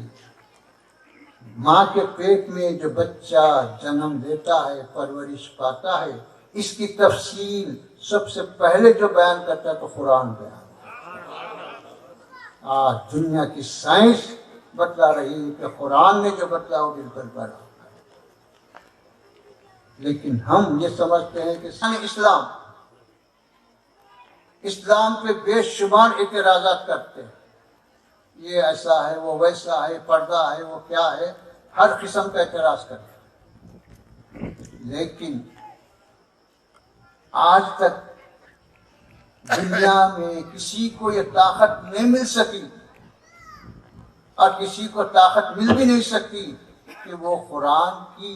ماں کے پیٹ میں جو بچہ جنم لیتا ہے، پرورش پاتا ہے، اس کی تفصیل سب سے پہلے جو بیان کرتا ہے تو قرآن بیان۔ آج دنیا کی سائنس بتلا رہی ہے کہ قرآن نے جو بتلا وہ بالکل برابر ہے، لیکن ہم یہ سمجھتے ہیں کہ اسلام پہ بے شمار اعتراضات کرتے ہیں، یہ ایسا ہے، وہ ویسا ہے، پردہ ہے، وہ کیا ہے، ہر قسم کا اعتراض کرتے ہیں، لیکن آج تک دنیا میں کسی کو یہ طاقت نہیں مل سکی اور کسی کو طاقت مل بھی نہیں سکتی کہ وہ قرآن کی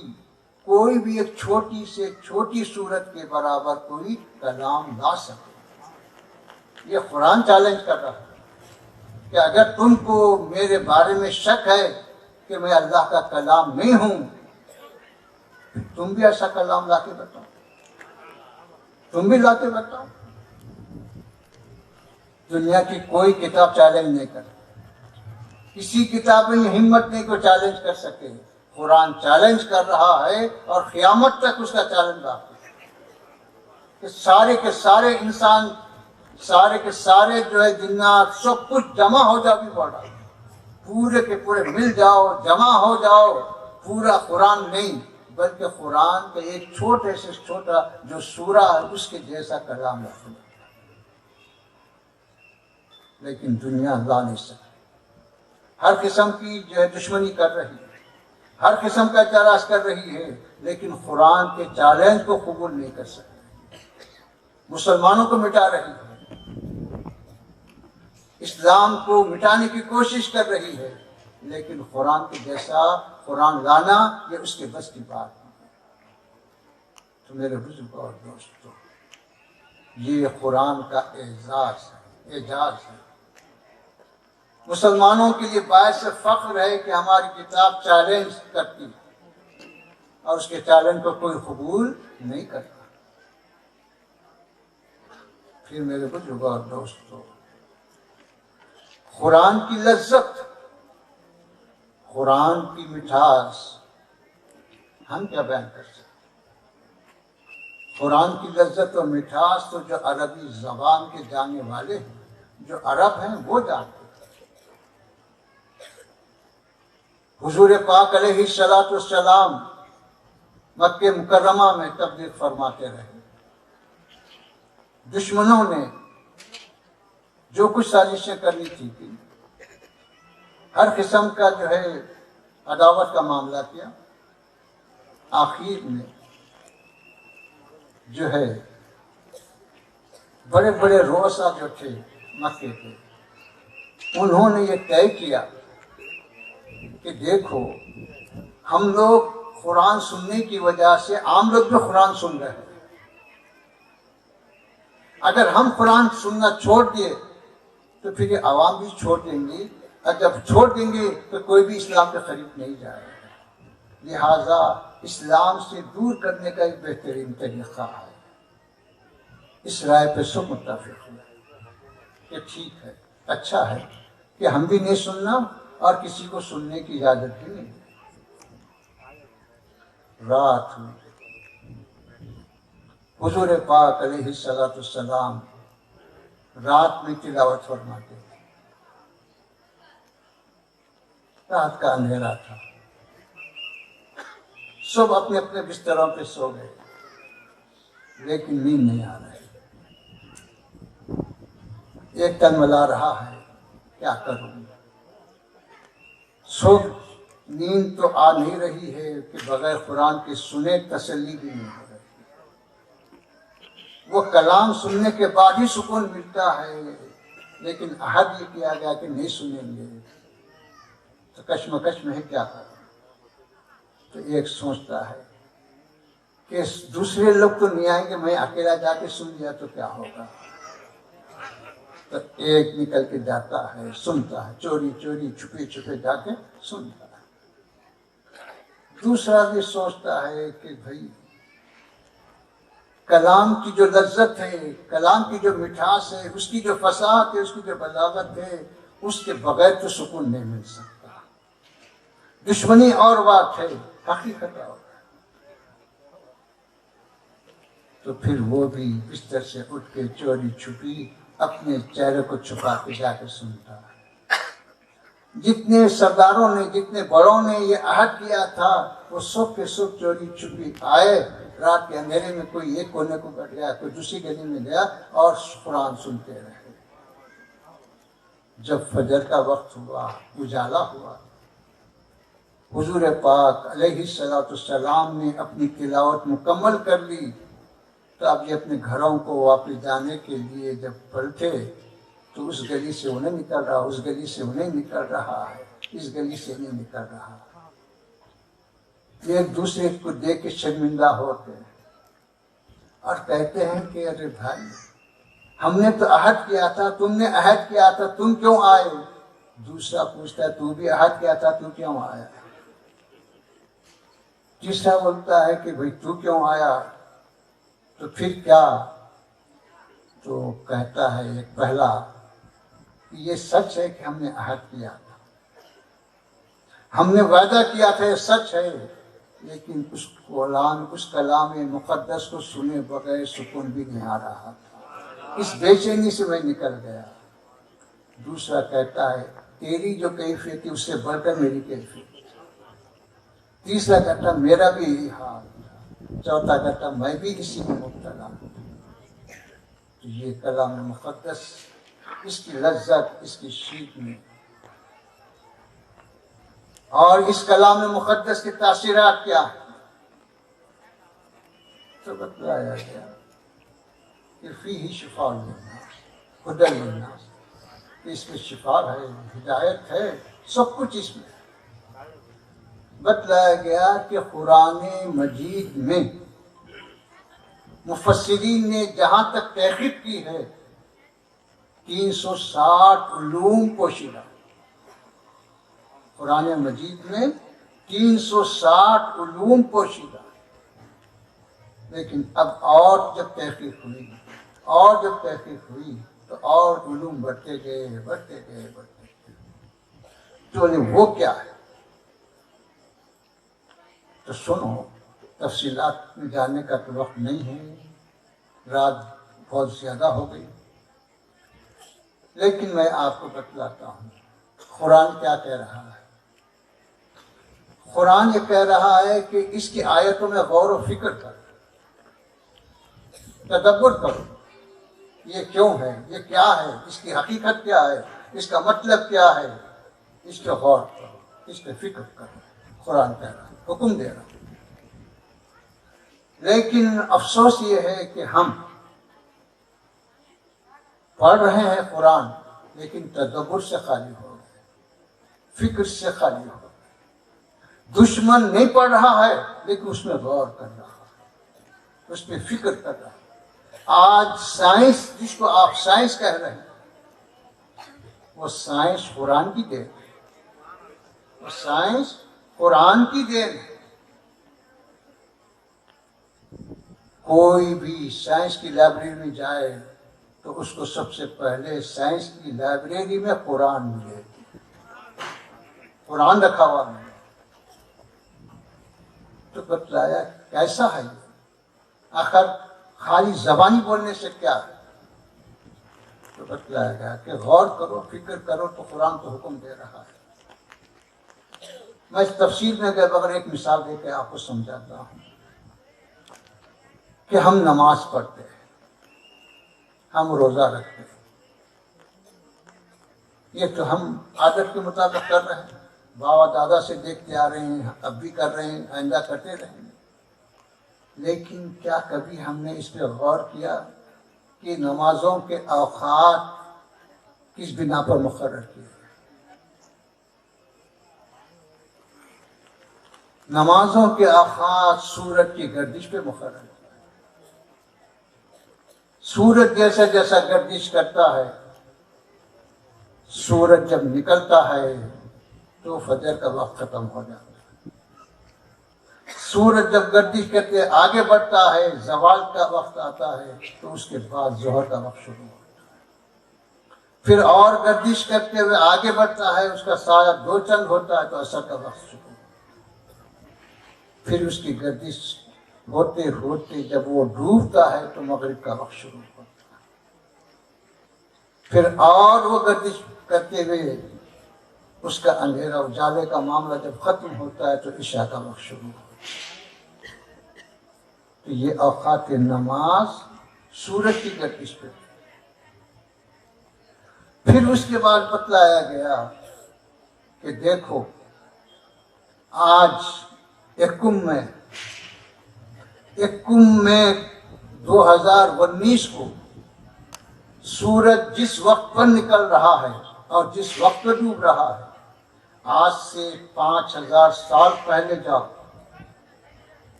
کوئی بھی ایک چھوٹی سے چھوٹی صورت کے برابر کوئی کلام لا سکے۔ یہ قرآن چیلنج کر رہا ہے کہ اگر تم کو میرے بارے میں شک ہے کہ میں اللہ کا کلام نہیں ہوں، تم بھی ایسا کلام لا کے بتاؤ، تم بھی لا کے بتاؤ۔ دنیا کی کوئی کتاب چیلنج نہیں کرتی، کسی کتاب میں یہ ہمت نہیں کو چیلنج کر سکے. قرآن چیلنج کر رہا ہے اور قیامت تک اس کا چیلنج باقی ہے کہ سارے کے سارے انسان، سارے کے سارے جو ہے جنات، سب کچھ جمع ہو جاؤ بھی پڑا، پورے کے پورے مل جاؤ، جمع ہو جاؤ، پورا قرآن نہیں بلکہ قرآن کا ایک چھوٹے سے چھوٹا جو سورہ ہے اس کے جیسا کلام ہے. لیکن دنیا لا نہیں سکتی، ہر قسم کی جو ہے دشمنی کر رہی ہے، ہر قسم کا اعتراض کر رہی ہے، لیکن قرآن کے چیلنج کو قبول نہیں کر سکتی. مسلمانوں کو مٹا رہی ہے، اسلام کو مٹانے کی کوشش کر رہی ہے، لیکن قرآن کے جیسا قرآن لانا یہ اس کے بس کی بات نہیں. تو میرے بزرگ اور دوستو، یہ قرآن کا اعجاز ہے. مسلمانوں کے لیے باعث فخر ہے کہ ہماری کتاب چیلنج کرتی ہے اور اس کے چیلنج کو کوئی قبول نہیں کرتا. پھر میرے بزرگوں اور دوستو، قرآن کی لذت، قرآن کی مٹھاس ہم کیا بیان کر سکتے؟ قرآن کی لذت اور مٹھاس تو جو عربی زبان کے جاننے والے ہیں، جو عرب ہیں، وہ جانتے ہیں. حضور پاک علیہ الصلوۃ والسلام مکہ مکرمہ میں تبلیغ فرماتے رہے. دشمنوں نے جو کچھ سازشیں کرنی تھی ہر قسم کا جو ہے عداوت کا معاملہ کیا. آخر میں جو ہے بڑے بڑے رؤسا جو تھے مکے کے، انہوں نے یہ طے کیا کہ دیکھو، ہم لوگ قرآن سننے کی وجہ سے عام لوگ بھی قرآن سن رہے ہیں. اگر ہم قرآن سننا چھوڑ دیے تو پھر یہ عوام بھی چھوڑ دیں گی، اور جب چھوڑ دیں گے تو کوئی بھی اسلام کے قریب نہیں جائے گا. لہٰذا اسلام سے دور کرنے کا ایک بہترین طریقہ ہے. اس رائے پہ سب متفق ہوئے کہ ٹھیک ہے، اچھا ہے کہ ہم بھی نہیں سننا اور کسی کو سننے کی اجازت بھی نہیں. رات ہوئی، حضور پاک علیہ الصلوۃ والسلام رات میں تلاوت فرماتے تھے. رات کا اندھیرا تھا، سب اپنے اپنے بستروں پہ سو گئے، لیکن نیند نہیں آ رہی. ایک تن ملا رہا ہے، کیا کروں؟ نیند تو آ نہیں رہی ہے کہ بغیر قرآن کے سنے تسلی بھی نہیں ہو رہی. وہ کلام سننے کے بعد ہی سکون ملتا ہے، لیکن عہد یہ کیا گیا کہ نہیں سنیں گے تو کشمکش میں ہے، کیا کریں؟ تو ایک سوچتا ہے کہ دوسرے لوگ تو نہیں آئیں گے، میں اکیلا جا کے سن لیا تو کیا ہوگا. تو ایک نکل کے جاتا ہے، سنتا ہے، چوری چوری چھپے چھپے جا کے سنتا ہے. دوسرا بھی سوچتا ہے کہ بھائی کلام کی جو لذت ہے، کلام کی جو مٹھاس ہے، اس کی جو فصاحت ہے، اس کی جو بلاغت ہے، اس کے بغیر تو سکون نہیں مل سکتا. دشمنی اور بات ہے، حقیقت اور. تو پھر وہ بھی بستر سے اٹھ کے چوری چھپی اپنے چہرے کو چھپا کے جا کے سنتا ہے. جتنے سرداروں نے، جتنے بڑوں نے یہ عہد کیا تھا، وہ سب کے سب چوری چھپی آئے. رات کے اندھیرے میں کوئی ایک کونے کو بیٹھ گیا، کوئی دوسری گلی میں گیا اور قرآن سنتے رہے. جب فجر کا وقت ہوا، اجالا ہوا، حضور پاک علیہ الصلوۃ والسلام نے اپنی تلاوت مکمل کر لی. تو اب یہ اپنے گھروں کو واپس جانے کے لیے جب پلٹے تو اس گلی سے انہیں نکل رہا، اس گلی سے انہیں نکل رہا ہے، اس گلی سے نہیں نکل رہا. ایک دوسرے کو دیکھ کے شرمندہ ہوتے اور کہتے ہیں کہ ارے بھائی، ہم نے تو عہد کیا تھا، تم نے عہد کیا تھا، تم کیوں آئے؟ دوسرا پوچھتا ہے تو بھی عہد کیا تھا، تو کیوں آیا؟ تیسرا بولتا ہے کہ بھائی تو کیوں آیا؟ تو پھر کیا؟ تو کہتا ہے ایک پہلا کہ یہ سچ ہے کہ ہم نے عہد کیا تھا، ہم نے وعدہ کیا تھا، یہ سچ ہے، لیکن اس قرآن اس کلام مقدس کو سنے بغیر سکون بھی نہیں آ رہا تھا، اس بے چینی سے میں نکل گیا۔ دوسرا کہتا ہے تیری جو کیفیت ہے اس سے بڑھ کر میری کیفیت، تیسرا کہتا میرا بھی یہی حال، چوتھا کہتا میں بھی اسی میں مبتلا ہوں۔ تو یہ کلام مقدس، اس کی لذت، اس کی شیک میں، اور اس کلام مقدس کی تاثیرات کیا ہے تو بتلایا گیا کہ فیہ شفاء للناس ھدی للناس، اس میں شفا ہے، ہدایت ہے، سب کچھ اس میں بتلایا گیا کہ قرآن مجید میں مفسرین نے جہاں تک تحقیق کی ہے 360 علوم پوشیدہ، قرآن مجید میں 360 علوم پوشیدہ، لیکن اب اور جب تحقیق ہوئی تو اور علوم بڑھتے گئے۔ تو وہ کیا ہے تو سنو، تفصیلات میں جانے کا تو وقت نہیں ہے، رات بہت زیادہ ہو گئی، لیکن میں آپ کو بتلاتا ہوں قرآن کیا کہہ رہا ہے۔ قرآن یہ کہہ رہا ہے کہ اس کی آیتوں میں غور و فکر کرو، تدبر کرو، یہ کیوں ہے، یہ کیا ہے، اس کی حقیقت کیا ہے، اس کا مطلب کیا ہے، اس پہ غور کرو، اس پہ فکر کرو۔ قرآن کہہ رہا ہے، حکم دے رہا ہے، لیکن افسوس یہ ہے کہ ہم پڑھ رہے ہیں قرآن لیکن تدبر سے خالی ہو گئے، فکر سے خالی ہو گئے۔ دشمن نہیں پڑھ رہا ہے لیکن اس میں غور کر رہا ہے، اس پہ فکر کر رہا ہے۔ آج سائنس، جس کو آپ سائنس کہہ رہے ہیں، وہ سائنس قرآن کی دین ہے، وہ سائنس قرآن کی دین ہے۔ کوئی بھی سائنس کی لائبریری میں جائے تو اس کو سب سے پہلے سائنس کی لائبریری میں قرآن ملے گی، قرآن رکھا ہوا ملے۔ تو بتلایا کیسا ہے یہ، آخر خالی زبانی بولنے سے کیا ہے، تو بتلایا گیا کہ غور کرو، فکر کرو، تو قرآن تو حکم دے رہا ہے۔ میں اس تفصیل میں گئے بغیر ایک مثال دے کے آپ کو سمجھاتا ہوں کہ ہم نماز پڑھتے ہیں، ہم روزہ رکھتے ہیں، یہ تو ہم عادت کے مطابق کر رہے ہیں، بابا دادا سے دیکھتے آ رہے ہیں، اب بھی کر رہے ہیں، آئندہ کرتے رہیں گے، لیکن کیا کبھی ہم نے اس پہ غور کیا کہ نمازوں کے اوقات کس بنا پر مقرر کیے؟ نمازوں کے اوقات سورج کی گردش پہ مقرر کیا۔ سورج جیسا جیسا گردش کرتا ہے، سورج جب نکلتا ہے تو فجر کا وقت ختم ہو جاتا ہے، سورج جب گردش کرتے آگے بڑھتا ہے، زوال کا وقت آتا ہے تو اس کے بعد ظہر کا وقت شروع ہوتا ہے، پھر اور گردش کرتے ہوئے آگے بڑھتا ہے، اس کا سایہ 2 چند ہوتا ہے تو عصر کا وقت شروع ہوتا ہے، پھر اس کی گردش ہوتے ہوتے جب وہ ڈوبتا ہے تو مغرب کا وقت شروع ہوتا ہے، پھر اور وہ گردش کرتے ہوئے اس کا اندھیرا اجالے کا معاملہ جب ختم ہوتا ہے تو عشاء کا وقت شروع ہوتا ہے۔ تو یہ اوقات نماز سورج کی گردش پہ، پھر اس کے بعد بتلایا گیا کہ دیکھو آج یکم میں 2019 کو سورج جس وقت پر نکل رہا ہے اور جس وقت پر ڈوب رہا ہے، آج سے 5000 سال پہلے جاؤ،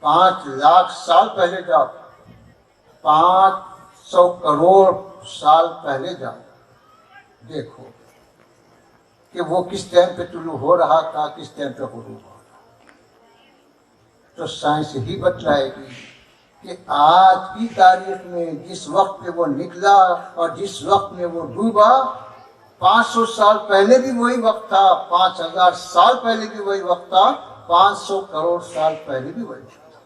5 لاکھ سال پہلے جاؤ، 500 کروڑ سال پہلے جاؤ، دیکھو کہ وہ کس ٹائم پہ طلوع ہو رہا تھا، کس ٹائم پہ غروب ہو رہا۔ تو سائنس ہی بتلائے گی کہ آج کی تاریخ میں جس وقت پہ وہ نکلا اور جس وقت میں وہ ڈوبا 500 سال پہلے بھی وہی وقت تھا، 5000 سال پہلے بھی وہی وقت تھا، 500 کروڑ سال پہلے بھی وہی وقت تھا۔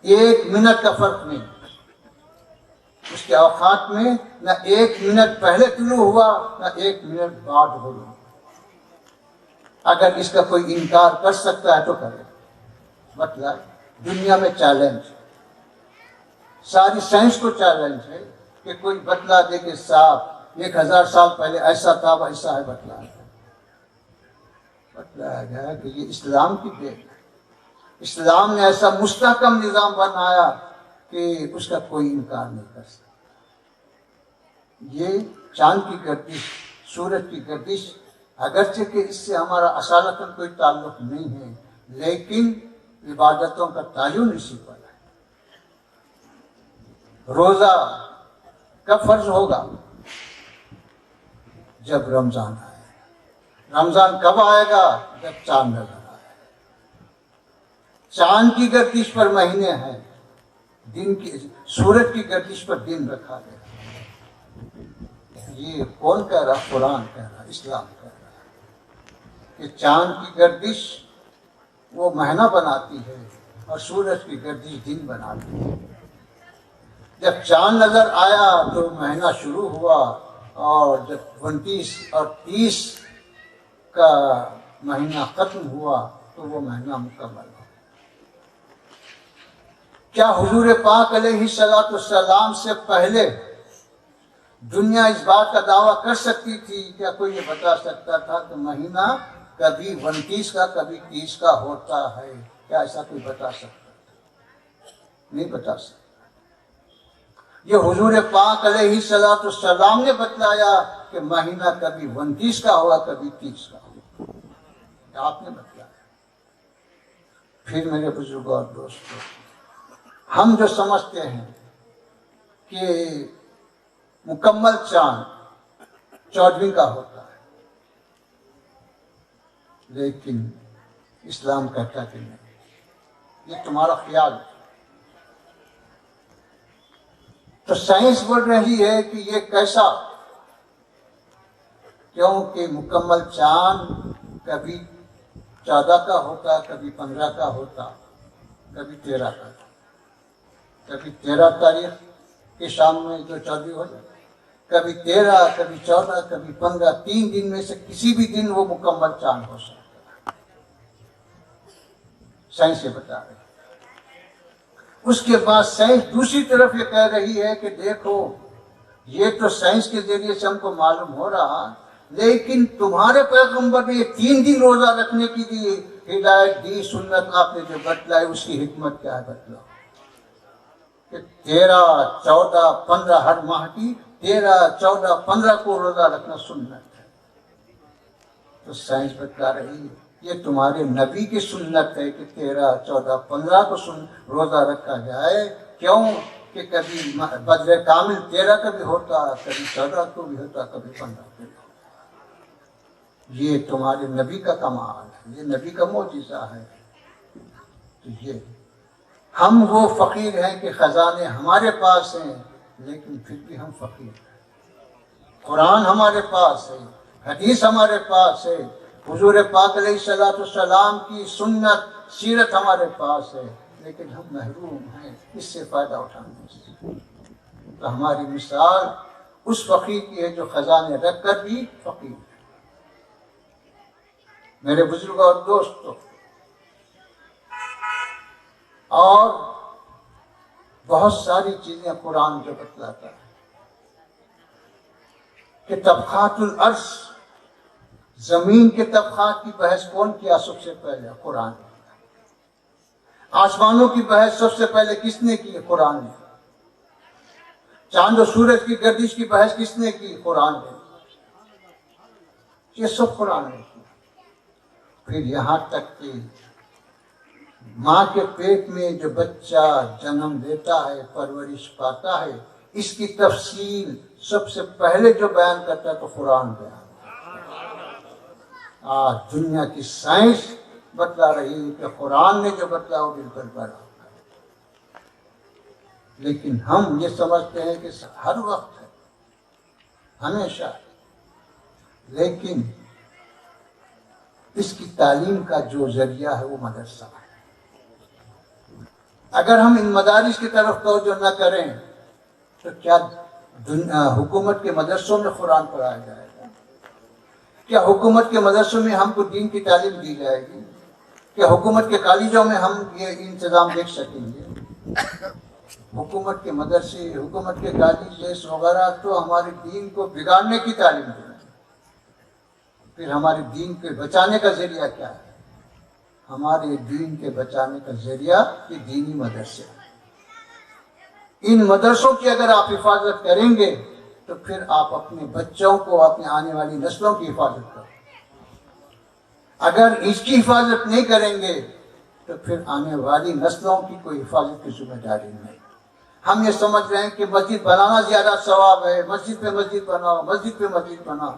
1 منٹ کا فرق نہیں، اس کے اوقات میں نہ 1 منٹ پہلے طلوع ہوا نہ 1 منٹ بعد ہوا۔ اگر اس کا کوئی انکار کر سکتا ہے تو کرے، مطلب دنیا میں چیلنج، ساری سائنس کو چیلنج ہے کہ کوئی بتلا دے کہ صاحب 1000 سال پہلے ایسا تھا ویسا ہے، بتلایا گیا کہ یہ اسلام کی دین ہے۔ اسلام نے ایسا مستحکم نظام بنایا کہ اس کا کوئی انکار نہیں کر سکتا۔ یہ چاند کی گردش، سورج کی گردش، اگرچہ کہ اس سے ہمارا اصالتاً کوئی تعلق نہیں ہے، لیکن عبادتوں کا تعین اسی پر ہے۔ روزہ کب فرض ہوگا؟ جب رمضان آئے۔ رمضان کب آئے گا؟ جب چاند نظر آئے۔ چاند کی گردش پر مہینے ہیں، دن کی سورج کی گردش پر دن رکھا گیا۔ یہ کون کہہ رہا؟ قرآن کہہ رہا، اسلام کہہ رہا کہ چاند کی گردش وہ مہینہ بناتی ہے اور سورج کی گردش دن بناتی ہے۔ جب چاند نظر آیا تو مہینہ شروع ہوا، اور جب 29 اور 30 کا مہینہ ختم ہوا تو وہ مہینہ مکمل ہوا۔ کیا حضور پاک علیہ السلام سے پہلے دنیا اس بات کا دعویٰ کر سکتی تھی؟ کیا کوئی یہ بتا سکتا تھا کہ مہینہ کبھی 29 کا کبھی 30 کا ہوتا ہے؟ کیا ایسا کوئی بتا سکتا تھا؟ نہیں بتا سکتا۔ یہ حضور پاک علیہ السلام نے بتلایا کہ مہینہ کبھی 29 کا ہوا کبھی 30 کا ہوا، آپ نے بتلایا۔ پھر میرے بزرگوں اور دوستوں، ہم جو سمجھتے ہیں کہ مکمل چاند 14ویں کا ہوتا ہے، لیکن اسلام کہتا کہ نہیں، یہ تمہارا خیال ہے۔ تو سائنس بول رہی ہے کہ یہ کیسا؟ کیونکہ مکمل چاند کبھی 14 کا ہوتا، کبھی 15 کا ہوتا، کبھی 13 کا ہوتا، کبھی 13 تاریخ کے شام میں جو 14 ہو جاتا، کبھی 13، کبھی 14، کبھی 15، 3 دن میں سے کسی بھی دن وہ مکمل چاند ہو سکتا ہے۔ سائنس یہ بتا رہی ہے۔ اس کے بعد سائنس دوسری طرف یہ کہہ رہی ہے کہ دیکھو، یہ تو سائنس کے ذریعے سے ہم کو معلوم ہو رہا، لیکن تمہارے پیغمبر نے یہ 3 دن روزہ رکھنے کی دی ہدایت دی، سنت آپ نے جو بتلائی، اس کی حکمت کیا ہے بتلاؤ؟ کہ 13، 14، 15 ہر ماہ کی 13، 14، 15 کو روزہ رکھنا سنت ہے۔ تو سائنس بتا رہی ہے یہ تمہارے نبی کی سنت ہے کہ 13، 14، 15 کو روزہ رکھا جائے۔ کیوں کہ کبھی بدر کامل 13 کا بھی ہوتا، کبھی 14 کو بھی ہوتا، کبھی 15 کو بھی ہوتا۔ یہ تمہارے نبی کا کمال ہے، یہ نبی کا معجزہ ہے۔ تو یہ ہم وہ فقیر ہیں کہ خزانے ہمارے پاس ہیں، لیکن پھر بھی ہم فقیر ہیں۔ قرآن ہمارے پاس ہے، حدیث ہمارے پاس ہے، حضور پاک علیہ السلام کی سنت سیرت ہمارے پاس ہے، لیکن ہم محروم ہیں اس سے فائدہ اٹھانے سے۔ تو ہماری مثال اس فقیر کی ہے جو خزانے رکھ کر بھی فقیر ہے۔ میرے بزرگوں اور دوستوں، اور بہت ساری چیزیں قرآن جو بتلاتا ہے کہ طبقات الارض، زمین کے طبقات کی بحث کون کیا سب سے پہلے؟ قرآن نے۔ آسمانوں کی بحث سب سے پہلے کس نے کی؟ قرآن نے۔ چاند و سورج کی گردش کی بحث کس نے کی؟ قرآن نے۔ یہ سب قرآن نے کی۔ پھر یہاں تک کہ ماں کے پیٹ میں جو بچہ جنم لیتا ہے، پرورش پاتا ہے، اس کی تفصیل سب سے پہلے جو بیان کرتا ہے تو قرآن بیان۔ آج دنیا کی سائنس بتلا رہی ہے کہ قرآن نے جو بتلا وہ بالکل برابر ہے، لیکن ہم یہ سمجھتے ہیں کہ ہر وقت ہے، ہمیشہ لیکن اس کی تعلیم کا جو ذریعہ ہے وہ مدرسہ ہے. اگر ہم ان مدارس کی طرف توجہ نہ کریں تو کیا حکومت کے مدرسوں میں قرآن پڑھایا جائے گا؟ کیا حکومت کے مدرسوں میں ہم کو دین کی تعلیم دی جائے گی؟ کیا حکومت کے کالجوں میں ہم یہ انتظام دیکھ سکیں گے؟ حکومت کے مدرسے، حکومت کے کالج وغیرہ تو ہمارے دین کو بگاڑنے کی تعلیم دیں. پھر ہمارے دین کے بچانے کا ذریعہ کیا ہے؟ ہمارے دین کے بچانے کا ذریعہ یہ دینی مدرسے ہیں. ان مدرسوں کی اگر آپ حفاظت کریں گے تو پھر آپ اپنے بچوں کو، اپنے آنے والی نسلوں کی حفاظت کریں. اگر اس کی حفاظت نہیں کریں گے تو پھر آنے والی نسلوں کی کوئی حفاظت کی ذمہ داری نہیں. ہم یہ سمجھ رہے ہیں کہ مسجد بنانا زیادہ ثواب ہے، مسجد پہ مسجد بناؤ، مسجد پہ مسجد بناؤ.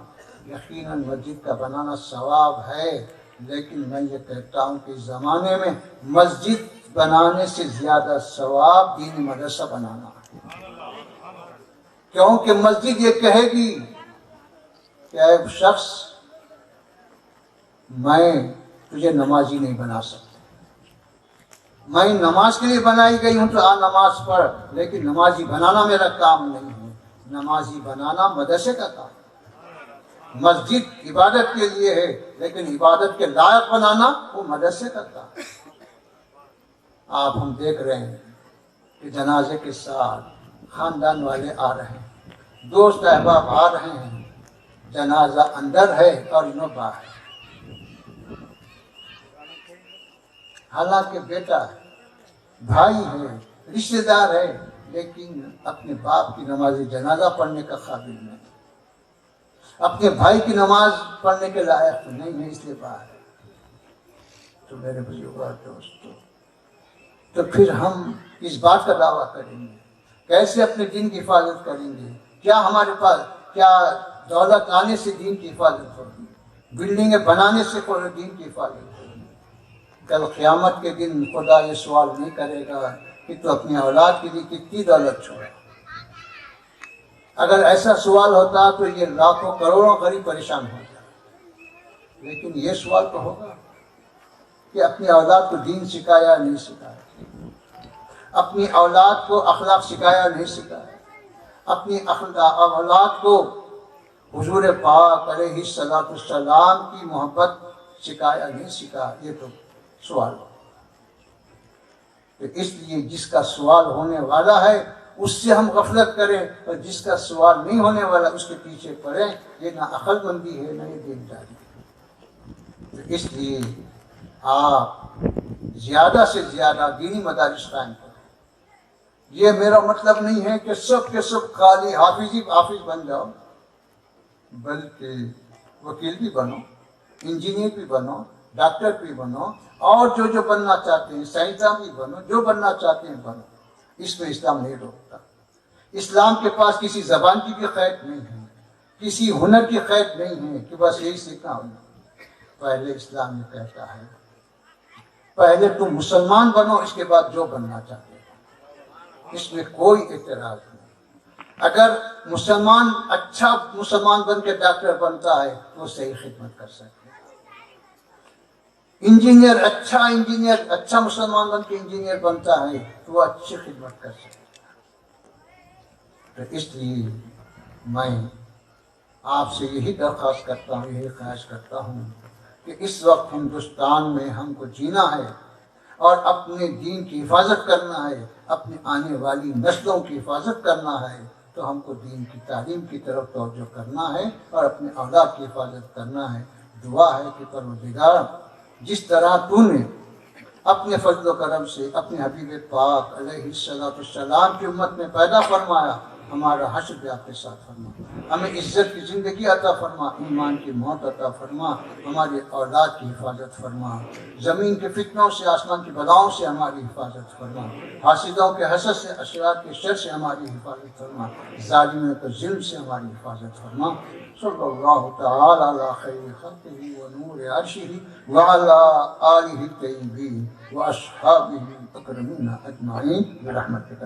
یقیناً مسجد کا بنانا ثواب ہے، لیکن میں یہ کہتا ہوں کہ اس زمانے میں مسجد بنانے سے زیادہ ثواب دینی مدرسہ بنانا ہے. کیونکہ مسجد یہ کہے گی کہ اے شخص، میں تجھے نمازی نہیں بنا سکتا، میں نماز کے لیے بنائی گئی ہوں تو آ نماز پڑھ، لیکن نمازی بنانا میرا کام نہیں ہے. نمازی بنانا مدرسے کا کام ہے. مسجد عبادت کے لیے ہے، لیکن عبادت کے لائق بنانا وہ مدرسے کا کام ہے. آپ ہم دیکھ رہے ہیں کہ جنازے کے ساتھ خاندان والے آ رہے ہیں، دوست احباب آ رہے ہیں، جنازہ اندر ہے اور انہوں باہر. حالانکہ بیٹا ہے، بھائی ہے، رشتہ دار ہے، لیکن اپنے باپ کی نماز جنازہ پڑھنے کا قابل نہیں، اپنے بھائی کی نماز پڑھنے کے لائق نہیں ہے، اس لیے باہر ہے. تو میرے بزرگوں اور دوستوں، تو پھر ہم اس بات کا دعویٰ کریں گے، کیسے اپنے دین کی حفاظت کریں گے؟ کیا ہمارے پاس، کیا دولت آنے سے دین کی حفاظت ہوگی؟ بلڈنگیں بنانے سے دین کی حفاظت ہوگی؟ کل قیامت کے دن خدا یہ سوال نہیں کرے گا کہ تو اپنی اولاد کے لیے کتنی دولت چھوڑا. اگر ایسا سوال ہوتا تو یہ لاکھوں کروڑوں غریب پریشان ہو جائے. لیکن یہ سوال تو ہوگا کہ اپنی اولاد کو دین سکھایا نہیں سکھایا، اپنی اولاد کو اخلاق سکھایا نہیں سکھایا، اپنی اولاد کو حضور پاک علیہ الصلوۃ والسلام کی محبت سکھایا نہیں سکھایا. یہ تو سوال ہو. تو اس لیے جس کا سوال ہونے والا ہے اس سے ہم غفلت کریں، اور جس کا سوال نہیں ہونے والا اس کے پیچھے پڑیں. یہ نہ عقل مندی ہے، نہ یہ دینداری ہے. تو اس لیے آپ زیادہ سے زیادہ دینی مدارس قائم کریں. یہ میرا مطلب نہیں ہے کہ سب کے سب خالی حافظ بن جاؤ، بلکہ وکیل بھی بنو، انجینئر بھی بنو، ڈاکٹر بھی بنو، اور جو بننا چاہتے ہیں، سائنسداں بھی بنو، جو بننا چاہتے ہیں بنو. اس میں اسلام نہیں روکتا. اسلام کے پاس کسی زبان کی بھی قید نہیں ہے، کسی ہنر کی قید نہیں ہے کہ بس یہی سیکھنا ہونا. پہلے اسلام یہ کہتا ہے پہلے تم مسلمان بنو، اس کے بعد جو بننا چاہتے ہو. اس میں کوئی اعتراض نہیں. اگر مسلمان اچھا مسلمان بن کے ڈاکٹر بنتا ہے تو صحیح خدمت کر سکتے. انجینئر اچھا مسلمان بن کے انجینئر بنتا ہے تو وہ اچھی خدمت کر سکتا ہے. تو اس لیے میں آپ سے یہی درخواست کرتا ہوں، یہی خواہش کرتا ہوں کہ اس وقت ہندوستان میں ہم کو جینا ہے اور اپنے دین کی حفاظت کرنا ہے، اپنے آنے والی نسلوں کی حفاظت کرنا ہے. تو ہم کو دین کی تعلیم کی طرف توجہ کرنا ہے اور اپنے اولاد کی حفاظت کرنا ہے. دعا ہے کہ پروردگار، جس طرح تو نے اپنے فضل و کرم سے اپنے حبیب پاک علیہ الصلوۃ والسلام کی امت میں پیدا فرمایا، ہمارا حشر بھی آپ کے ساتھ فرما. ہمیں عزت کی زندگی عطا فرما، ایمان کی موت عطا فرما، ہماری اولاد کی حفاظت فرما. زمین کے فتنوں سے، آسمان کی بلاؤں سے ہماری حفاظت فرما. حاسدوں کے حسد سے، اشرار کے شر سے ہماری حفاظت فرما. ظالموں کے ظلم سے ہماری حفاظت فرما. صلی اللہ تعالی علی خیر خلقہ و نور عرشہ وعلی آلہ الطیبین و اصحابہ الاکرمین اجمعین برحمتک.